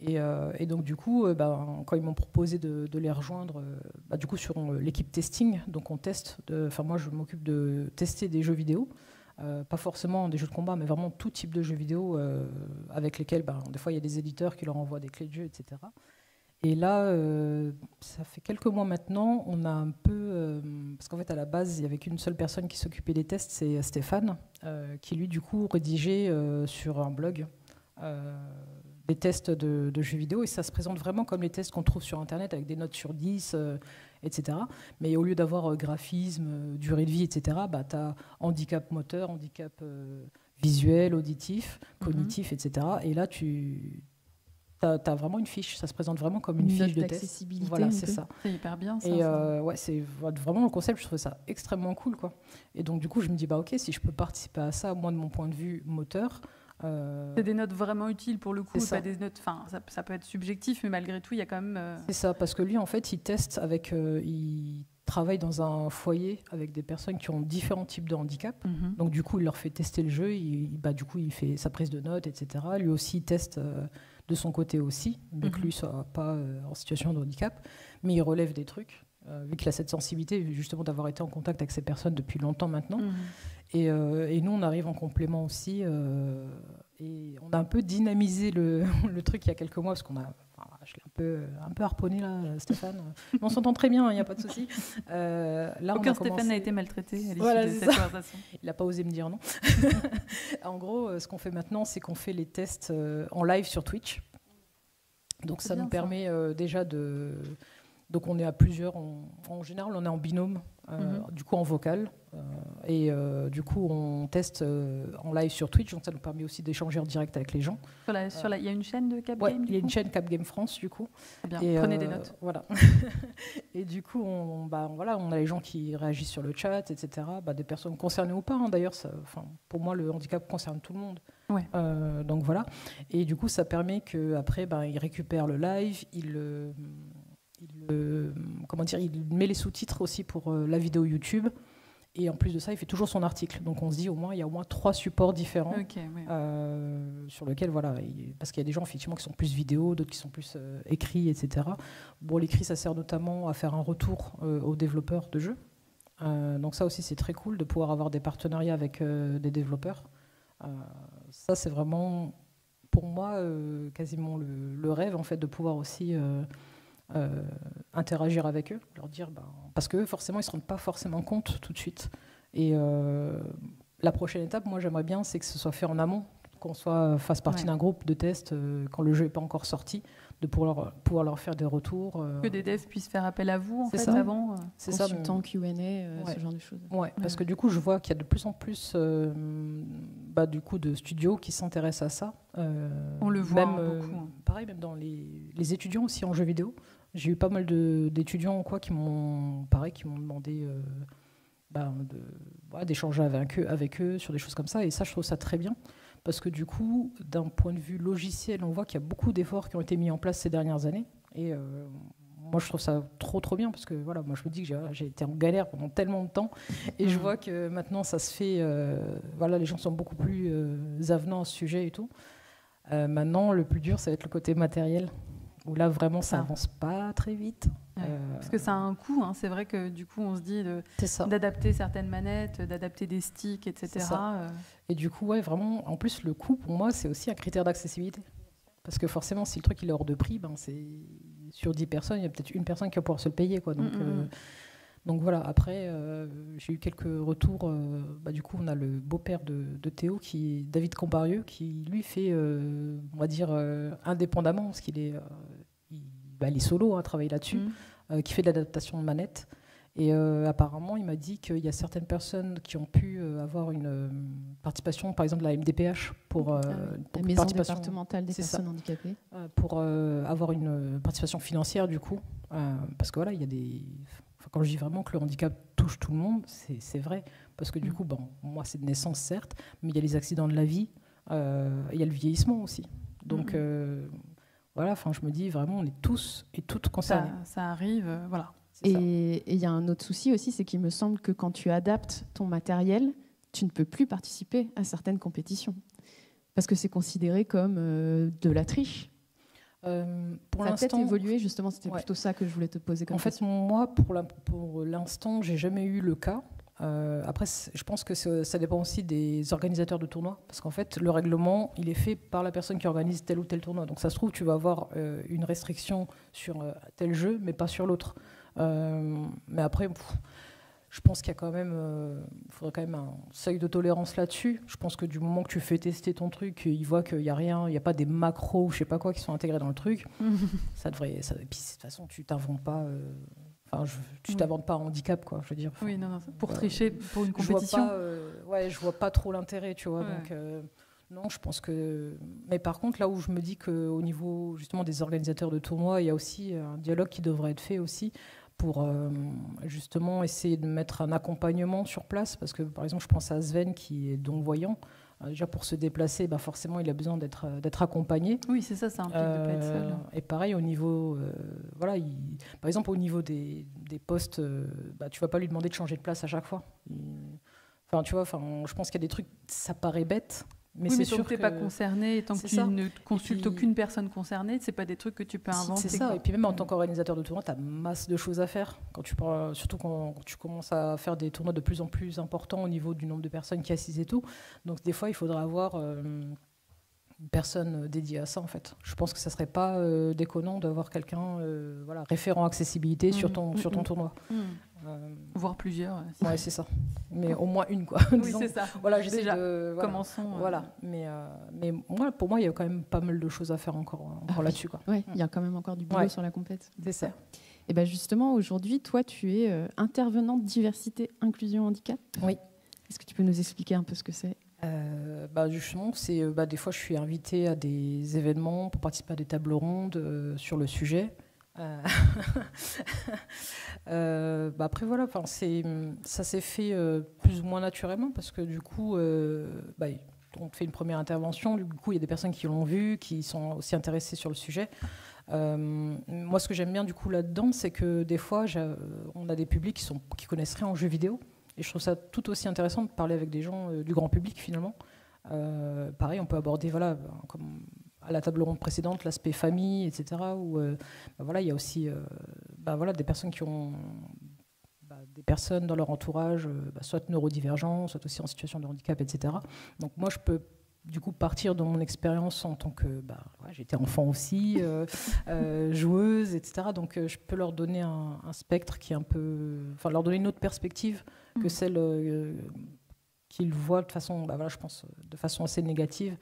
Et donc du coup, quand ils m'ont proposé de les rejoindre, du coup sur l'équipe testing, donc on teste. Moi, je m'occupe de tester des jeux vidéo, pas forcément des jeux de combat, mais vraiment tout type de jeux vidéo avec lesquels, des fois, il y a des éditeurs qui leur envoient des clés de jeu, etc. Et là, ça fait quelques mois maintenant, on a un peu, parce qu'en fait à la base, il n'y avait qu'une seule personne qui s'occupait des tests, c'est Stéphane, qui lui du coup rédigeait sur un blog. Des tests de jeux vidéo, et ça se présente vraiment comme les tests qu'on trouve sur Internet avec des notes sur 10, etc. Mais au lieu d'avoir graphisme, durée de vie, etc., tu as handicap moteur, handicap visuel, auditif, cognitif, etc. Et là, tu as vraiment une fiche, ça se présente vraiment comme une fiche de test. Voilà, c'est ça. C'est hyper bien, ça. Et ouais, c'est vraiment le concept, je trouve ça extrêmement cool, quoi. Et donc, du coup, je me dis, ok, si je peux participer à ça, moi, de mon point de vue moteur, c'est des notes vraiment utiles pour le coup, pas des notes. Enfin, ça peut être subjectif, mais malgré tout, il y a quand même. C'est ça, parce que lui, en fait, il teste avec, il travaille dans un foyer avec des personnes qui ont différents types de handicap. Donc du coup, il leur fait tester le jeu, du coup, il fait sa prise de notes, etc. Lui aussi, il teste de son côté aussi, donc lui, soit pas en situation de handicap, mais il relève des trucs, vu qu'il a cette sensibilité, justement, d'avoir été en contact avec ces personnes depuis longtemps maintenant. Et nous, on arrive en complément aussi, et on a un peu dynamisé le truc il y a quelques mois, parce qu'on a... je l'ai un peu harponné là, Stéphane. On s'entend très bien, il n'y a pas de souci. Là, aucun Stéphane n'a été maltraité à l'issue de cette conversation. Il n'a pas osé me dire non. En gros, ce qu'on fait maintenant, c'est qu'on fait les tests en live sur Twitch. Donc ça nous permet déjà de... Donc on est à plusieurs, en général on est en binôme, du coup en vocal, et du coup on teste en live sur Twitch, donc ça nous permet aussi d'échanger en direct avec les gens. Il y a une chaîne de Cap Game, il y a une chaîne Cap Game France du coup. Bien, et prenez des notes. Voilà. Et du coup on a les gens qui réagissent sur le chat, etc. Des personnes concernées ou pas, hein, d'ailleurs, pour moi le handicap concerne tout le monde. Ouais. Donc voilà. Et du coup ça permet qu'après ils récupèrent le live, il met les sous-titres aussi pour la vidéo YouTube, et en plus de ça il fait toujours son article, donc on se dit il y a au moins 3 supports différents sur lesquels parce qu'il y a des gens effectivement qui sont plus vidéo, d'autres qui sont plus écrits, etc. Bon, l'écrit ça sert notamment à faire un retour aux développeurs de jeux, donc ça aussi c'est très cool de pouvoir avoir des partenariats avec des développeurs. Ça c'est vraiment pour moi quasiment le rêve en fait, de pouvoir aussi interagir avec eux, leur dire parce que forcément ils ne se rendent pas forcément compte tout de suite, et la prochaine étape, moi j'aimerais bien, c'est que ce soit fait en amont, qu'on fasse partie d'un groupe de test quand le jeu n'est pas encore sorti, de pouvoir leur faire des retours, que des devs puissent faire appel à vous en fait, ça. Avant c'est ça, consultant Q&A, ce genre de choses. Parce que du coup je vois qu'il y a de plus en plus du coup de studios qui s'intéressent à ça. On le voit même, beaucoup. Pareil, même dans les étudiants aussi en jeux vidéo. J'ai eu pas mal d'étudiants qui m'ont demandé d'échanger avec eux sur des choses comme ça, et ça je trouve ça très bien, parce que du coup d'un point de vue logiciel on voit qu'il y a beaucoup d'efforts qui ont été mis en place ces dernières années, et moi je trouve ça trop bien, parce que moi je me dis que j'ai été en galère pendant tellement de temps, et je vois que maintenant ça se fait, les gens sont beaucoup plus avenants à ce sujet et tout. Maintenant le plus dur ça va être le côté matériel, où là vraiment ça avance pas très vite. Parce que ça a un coût, hein. C'est vrai que du coup on se dit d'adapter certaines manettes, d'adapter des sticks, etc. Et du coup vraiment, en plus le coût pour moi c'est aussi un critère d'accessibilité, parce que forcément si le truc il est hors de prix, c'est sur 10 personnes il y a peut-être une personne qui va pouvoir se le payer, quoi. Donc voilà, après j'ai eu quelques retours. Du coup on a le beau-père de Théo, qui est David Comparieux, qui lui fait on va dire indépendamment, parce qu'il est il est solo, travaille là-dessus, qui fait de l'adaptation de manettes, et apparemment il m'a dit qu'il y a certaines personnes qui ont pu avoir une participation, par exemple la MDPH pour la maison départementale des personnes handicapées, pour avoir une participation financière du coup, parce que il y a des... Quand je dis vraiment que le handicap touche tout le monde, c'est vrai, parce que du coup, moi c'est de naissance certes, mais il y a les accidents de la vie, il y a le vieillissement aussi. Donc je me dis vraiment, on est tous et toutes concernés. Ça arrive, Et il y a un autre souci aussi, c'est qu'il me semble que quand tu adaptes ton matériel, tu ne peux plus participer à certaines compétitions, parce que c'est considéré comme de la triche. Pour ça a peut-être évolué, justement, c'était plutôt ça que je voulais te poser comme question. En fait, moi, pour l'instant, j'ai jamais eu le cas. Après, je pense que ça dépend aussi des organisateurs de tournois, parce qu'en fait, le règlement, il est fait par la personne qui organise tel ou tel tournoi. Donc ça se trouve, tu vas avoir une restriction sur tel jeu, mais pas sur l'autre. Mais après... Je pense qu'il y a quand même, faudrait quand même un seuil de tolérance là-dessus. Je pense que du moment que tu fais tester ton truc, ils voient qu'il n'y a rien, il n'y a pas des macros ou je sais pas quoi qui sont intégrés dans le truc, ça devrait. Et puis de toute façon, tu t'inventes pas. Tu t'inventes pas un handicap, quoi. Je veux dire. Oui, non, pour tricher pour une compétition. Je vois pas trop l'intérêt, tu vois. Donc non, je pense que. Mais par contre, là où je me dis qu'au niveau justement des organisateurs de tournois, il y a aussi un dialogue qui devrait être fait aussi, pour justement essayer de mettre un accompagnement sur place, parce que par exemple je pense à Sven qui est donc voyant, Déjà pour se déplacer, forcément il a besoin d'être accompagné. Oui, c'est ça implique de ne pas être seul. Et pareil au niveau, par exemple au niveau des postes, tu vas pas lui demander de changer de place à chaque fois. Je pense qu'il y a des trucs, ça paraît bête. Mais oui, c'est mais tant sûr que tu n'es pas concerné, et tant que tu ne consultes aucune personne concernée, ce n'est pas des trucs que tu peux inventer. C'est ça, et puis même en tant qu'organisateur de tournois, tu as masse de choses à faire. Surtout quand tu commences à faire des tournois de plus en plus importants au niveau du nombre de personnes qui assistent et tout. Donc des fois, il faudra avoir une personne dédiée à ça, en fait. Je pense que ça ne serait pas déconnant d'avoir quelqu'un référent accessibilité sur ton tournoi. Voire plusieurs. Ouais, c'est ça. Mais au moins une, quoi. Oui, c'est ça. Voilà, déjà, commençons. Voilà. Mais pour moi, il y a quand même pas mal de choses à faire encore là-dessus, quoi. Ouais, il y a quand même encore du boulot sur la compète. C'est ça. Et ben justement, aujourd'hui, toi, tu es intervenante diversité, inclusion, handicap. Oui. Est-ce que tu peux nous expliquer un peu ce que c'est ? Justement, c'est des fois, je suis invitée à des événements pour participer à des tables rondes sur le sujet. Après voilà, ça s'est fait plus ou moins naturellement parce que du coup on fait une première intervention, du coup il y a des personnes qui l'ont vu, qui sont aussi intéressées sur le sujet. Moi ce que j'aime bien du coup là-dedans, c'est que des fois on a des publics qui connaissent rien en jeux vidéo et je trouve ça tout aussi intéressant de parler avec des gens du grand public finalement. Pareil, on peut aborder comme à la table ronde précédente, l'aspect famille, etc. Où il y a aussi des personnes qui ont des personnes dans leur entourage, soit neurodivergents, soit aussi en situation de handicap, etc. Donc moi, je peux du coup partir de mon expérience en tant que j'étais enfant aussi, joueuse, etc. Donc je peux leur donner un spectre qui est un peu, leur donner une autre perspective que celle qu'ils voient de façon, je pense, de façon assez négative.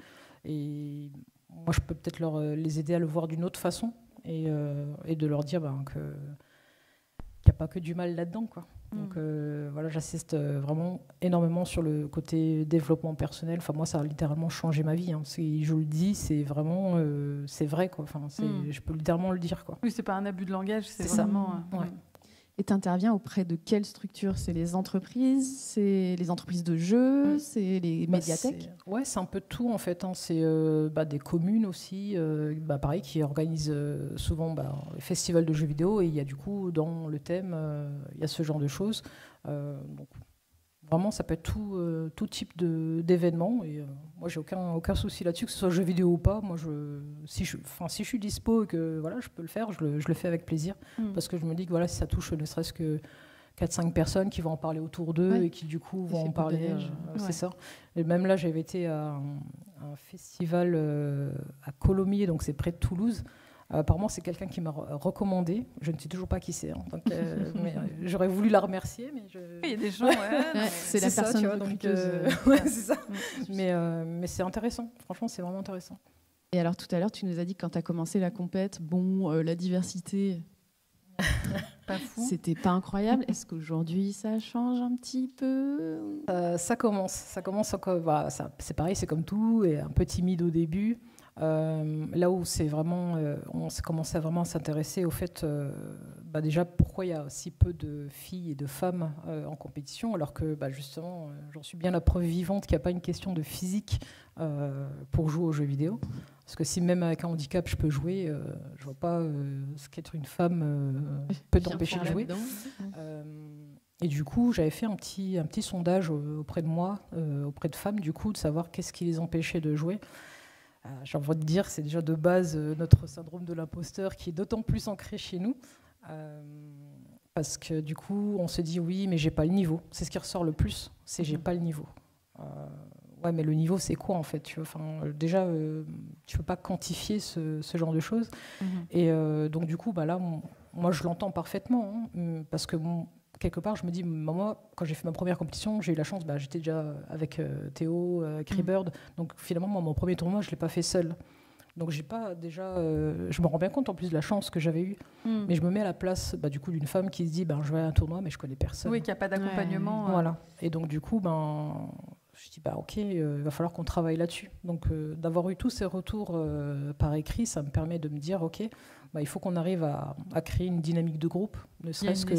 Et moi, je peux peut-être les aider à le voir d'une autre façon et de leur dire qu'il n'y a pas que du mal là-dedans, quoi. Donc j'assiste vraiment énormément sur le côté développement personnel. Moi, ça a littéralement changé ma vie. Hein. Je vous le dis, c'est vraiment, c'est vrai, quoi. Je peux littéralement le dire, quoi. Oui, c'est pas un abus de langage, c'est ça. Vraiment. Et tu interviens auprès de quelles structures ? C'est les entreprises, c'est les entreprises de jeux, c'est les médiathèques ? C'est un peu tout en fait. Hein. C'est des communes aussi, pareil, qui organisent souvent les festivals de jeux vidéo. Et il y a du coup, dans le thème, il y a ce genre de choses. Donc, vraiment, ça peut être tout type d'événements. Et moi, j'ai aucun souci là-dessus, que ce soit jeux vidéo ou pas. Moi, si je suis dispo et que je peux le faire, je le fais avec plaisir. Parce que je me dis que si ça touche ne serait-ce que 4-5 personnes qui vont en parler autour d'eux et qui, du coup, vont en parler. C'est ça. Et même là, j'avais été à un festival à Colomiers, donc c'est près de Toulouse. Apparemment, c'est quelqu'un qui m'a recommandé. Je ne sais toujours pas qui c'est. Hein, mais j'aurais voulu la remercier. Mais il y a des gens, c'est la personne c'est ça. Mais c'est intéressant. Franchement, c'est vraiment intéressant. Et alors, tout à l'heure, tu nous as dit que quand tu as commencé la compète, la diversité, c'était pas incroyable. Est-ce qu'aujourd'hui, ça change un petit peu ? Ça commence encore. C'est pareil, c'est comme tout, et un peu timide au début. Là où c'est vraiment, on s'est commencé à vraiment s'intéresser au fait, déjà pourquoi il y a si peu de filles et de femmes en compétition, alors que justement, j'en suis bien la preuve vivante qu'il n'y a pas une question de physique pour jouer aux jeux vidéo. Parce que si même avec un handicap je peux jouer, je vois pas ce qu'être une femme peut t'empêcher de jouer. Et du coup, j'avais fait un petit sondage auprès de moi, auprès de femmes, du coup, de savoir qu'est-ce qui les empêchait de jouer. J'ai envie de dire, c'est déjà de base notre syndrome de l'imposteur qui est d'autant plus ancré chez nous. Parce que du coup, on se dit oui, mais j'ai pas le niveau. C'est ce qui ressort le plus, c'est j'ai pas le niveau. Ouais, mais le niveau, c'est quoi en fait, tu vois, déjà, tu peux pas quantifier ce genre de choses. Et donc du coup, là, moi, je l'entends parfaitement, hein, parce que quelque part, je me dis, moi, quand j'ai fait ma première compétition, j'ai eu la chance, j'étais déjà avec Théo, avec Rebird. Donc finalement, moi, mon premier tournoi, je ne l'ai pas fait seul. Donc j'ai pas déjà, je me rends bien compte en plus de la chance que j'avais eue. Mais je me mets à la place du coup d'une femme qui se dit, je vais à un tournoi, mais je connais personne. Oui, qu'il n'y a pas d'accompagnement. Voilà. Et donc du coup, je dis, ok, il va falloir qu'on travaille là-dessus. Donc d'avoir eu tous ces retours par écrit, ça me permet de me dire, ok, il faut qu'on arrive à créer une dynamique de groupe, ne serait-ce que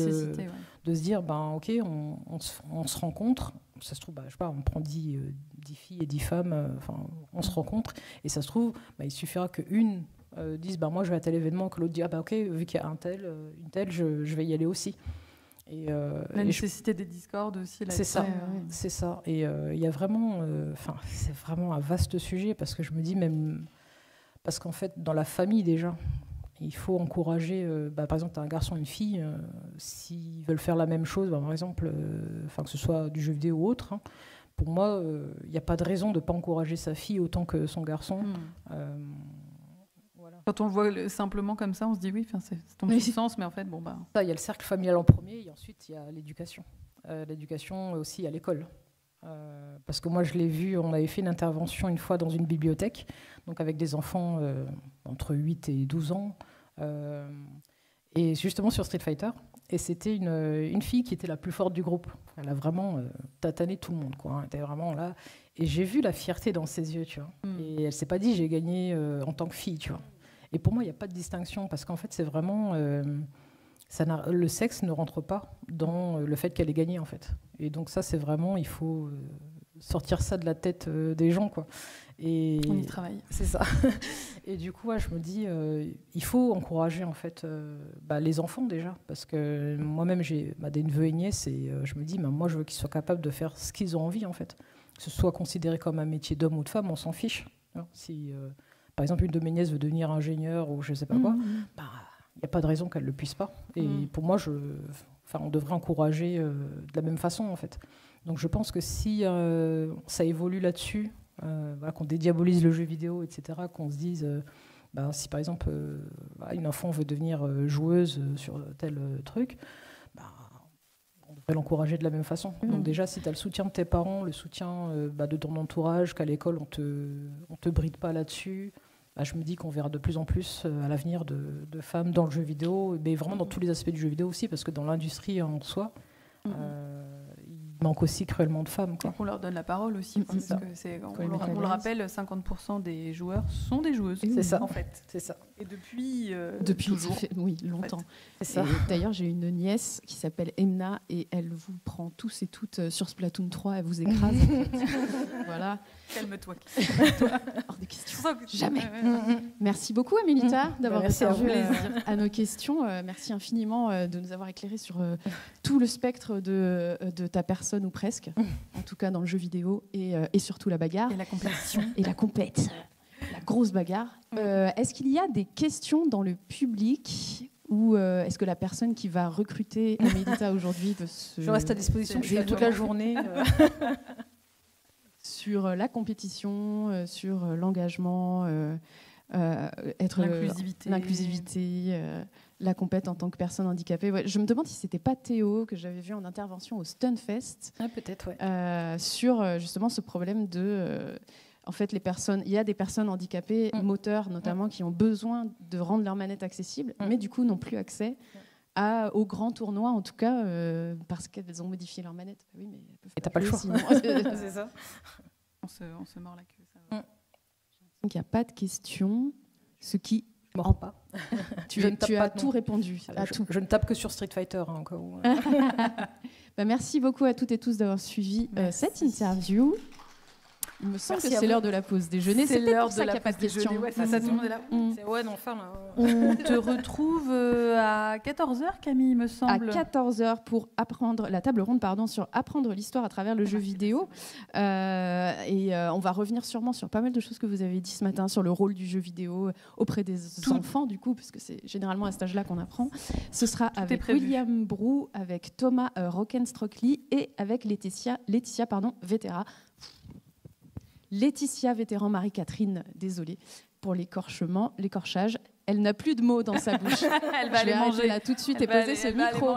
de se dire, ok, on se rencontre, ça se trouve, je sais pas, on prend 10 filles et 10 femmes, on se rencontre, et ça se trouve, il suffira qu'une dise moi je vais à tel événement, que l'autre dit ok, vu qu'il y a un tel, une telle, je vais y aller aussi. Et, la nécessité des Discord aussi. C'est ça, c'est ça. Et il y a vraiment, c'est vraiment un vaste sujet, parce que je me dis même, parce qu'en fait dans la famille déjà, il faut encourager, par exemple, tu as un garçon et une fille, s'ils veulent faire la même chose, par exemple, que ce soit du jeu vidéo ou autre, pour moi, il n'y a pas de raison de ne pas encourager sa fille autant que son garçon. Voilà. Quand on le voit simplement comme ça, on se dit oui, c'est ton sens, mais en fait, il y a le cercle familial en premier, et ensuite, il y a l'éducation. L'éducation aussi à l'école. Parce que moi, je l'ai vu, on avait fait une intervention une fois dans une bibliothèque, donc avec des enfants entre 8 et 12 ans, et justement sur Street Fighter. Et c'était une fille qui était la plus forte du groupe. Elle a vraiment tatané tout le monde, quoi. Elle était vraiment là. Et j'ai vu la fierté dans ses yeux, tu vois. Et elle s'est pas dit, j'ai gagné en tant que fille, tu vois. Et pour moi, il n'y a pas de distinction, parce qu'en fait, c'est vraiment... le sexe ne rentre pas dans le fait qu'elle ait gagné, en fait. Et donc ça, c'est vraiment, il faut sortir ça de la tête des gens, quoi. Et on y travaille. C'est ça. Et du coup, je me dis, il faut encourager, en fait, les enfants déjà, parce que moi-même, j'ai des neveux et nièces, et je me dis, moi, je veux qu'ils soient capables de faire ce qu'ils ont envie, en fait. Que ce soit considéré comme un métier d'homme ou de femme, on s'en fiche. Si, par exemple, une de mes nièces veut devenir ingénieure ou je sais pas quoi, il n'y a pas de raison qu'elle ne le puisse pas. Et pour moi, on devrait encourager de la même façon, en fait. Donc je pense que si ça évolue là-dessus, qu'on dédiabolise le jeu vidéo, etc., qu'on se dise, si par exemple une enfant veut devenir joueuse sur tel truc, on devrait l'encourager de la même façon. Donc déjà, si tu as le soutien de tes parents, le soutien de ton entourage, qu'à l'école, on te bride pas là-dessus, je me dis qu'on verra de plus en plus à l'avenir de femmes dans le jeu vidéo, mais vraiment dans tous les aspects du jeu vidéo aussi, parce que dans l'industrie en soi, il manque aussi cruellement de femmes, quoi. On leur donne la parole aussi, parce que on le rappelle, 50% des joueurs sont des joueuses. C'est ça, en fait. C'est ça. Et depuis toujours. Oui, longtemps. En fait. C'est ça. D'ailleurs, j'ai une nièce qui s'appelle Emna, et elle vous prend tous et toutes sur Splatoon 3, elle vous écrase. Voilà. Calme-toi. Hors de question. Jamais. Merci beaucoup, Amélita, d'avoir répondu à nos questions. Merci infiniment de nous avoir éclairé sur tout le spectre de ta personne, ou presque, en tout cas dans le jeu vidéo, et surtout la bagarre. Et la compétition. Et la compète. La grosse bagarre. Est-ce qu'il y a des questions dans le public, ou est-ce que la personne qui va recruter Amélita aujourd'hui peut se... Je reste à disposition, je suis là toute la journée. Sur la compétition, sur l'engagement, l'inclusivité, la compète en tant que personne handicapée. Ouais, je me demande si c'était pas Théo que j'avais vu en intervention au Stunfest. Peut-être, ouais. Sur justement ce problème de... en fait, il y a des personnes handicapées, moteurs notamment, qui ont besoin de rendre leur manette accessible, mais du coup n'ont plus accès aux grands tournois, en tout cas, parce qu'elles ont modifié leur manette. Oui, mais elles peuvent. Et t'as pas le choix. C'est ça. On se mord la queue. Ça va. Donc il n'y a pas de questions. Ce qui mords pas. tu as tout répondu. Je ne tape que sur Street Fighter, encore. Merci beaucoup à toutes et tous d'avoir suivi cette interview. Il me semble que c'est l'heure de la pause déjeuner. C'est l'heure pour ça qu'il n'y a pas de questions. Ouais, ça, tout le monde est là. On te retrouve à 14h, Camille, il me semble. À 14h pour la table ronde sur apprendre l'histoire à travers le jeu vidéo. Et on va revenir sûrement sur pas mal de choses que vous avez dit ce matin, sur le rôle du jeu vidéo auprès des enfants, du coup, parce que c'est généralement à cet âge-là qu'on apprend. Ce sera avec William Brou, avec Thomas Rockenstrockley et avec Laetitia Vétéra. Laetitia Vétéran Marie-Catherine, désolée pour l'écorchage. Elle n'a plus de mots dans sa bouche. Elle va aller manger là tout de suite et poser ce micro.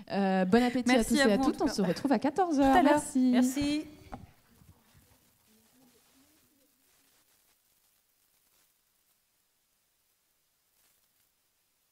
Bon appétit à tous et à toutes. On se retrouve à 14h. Merci.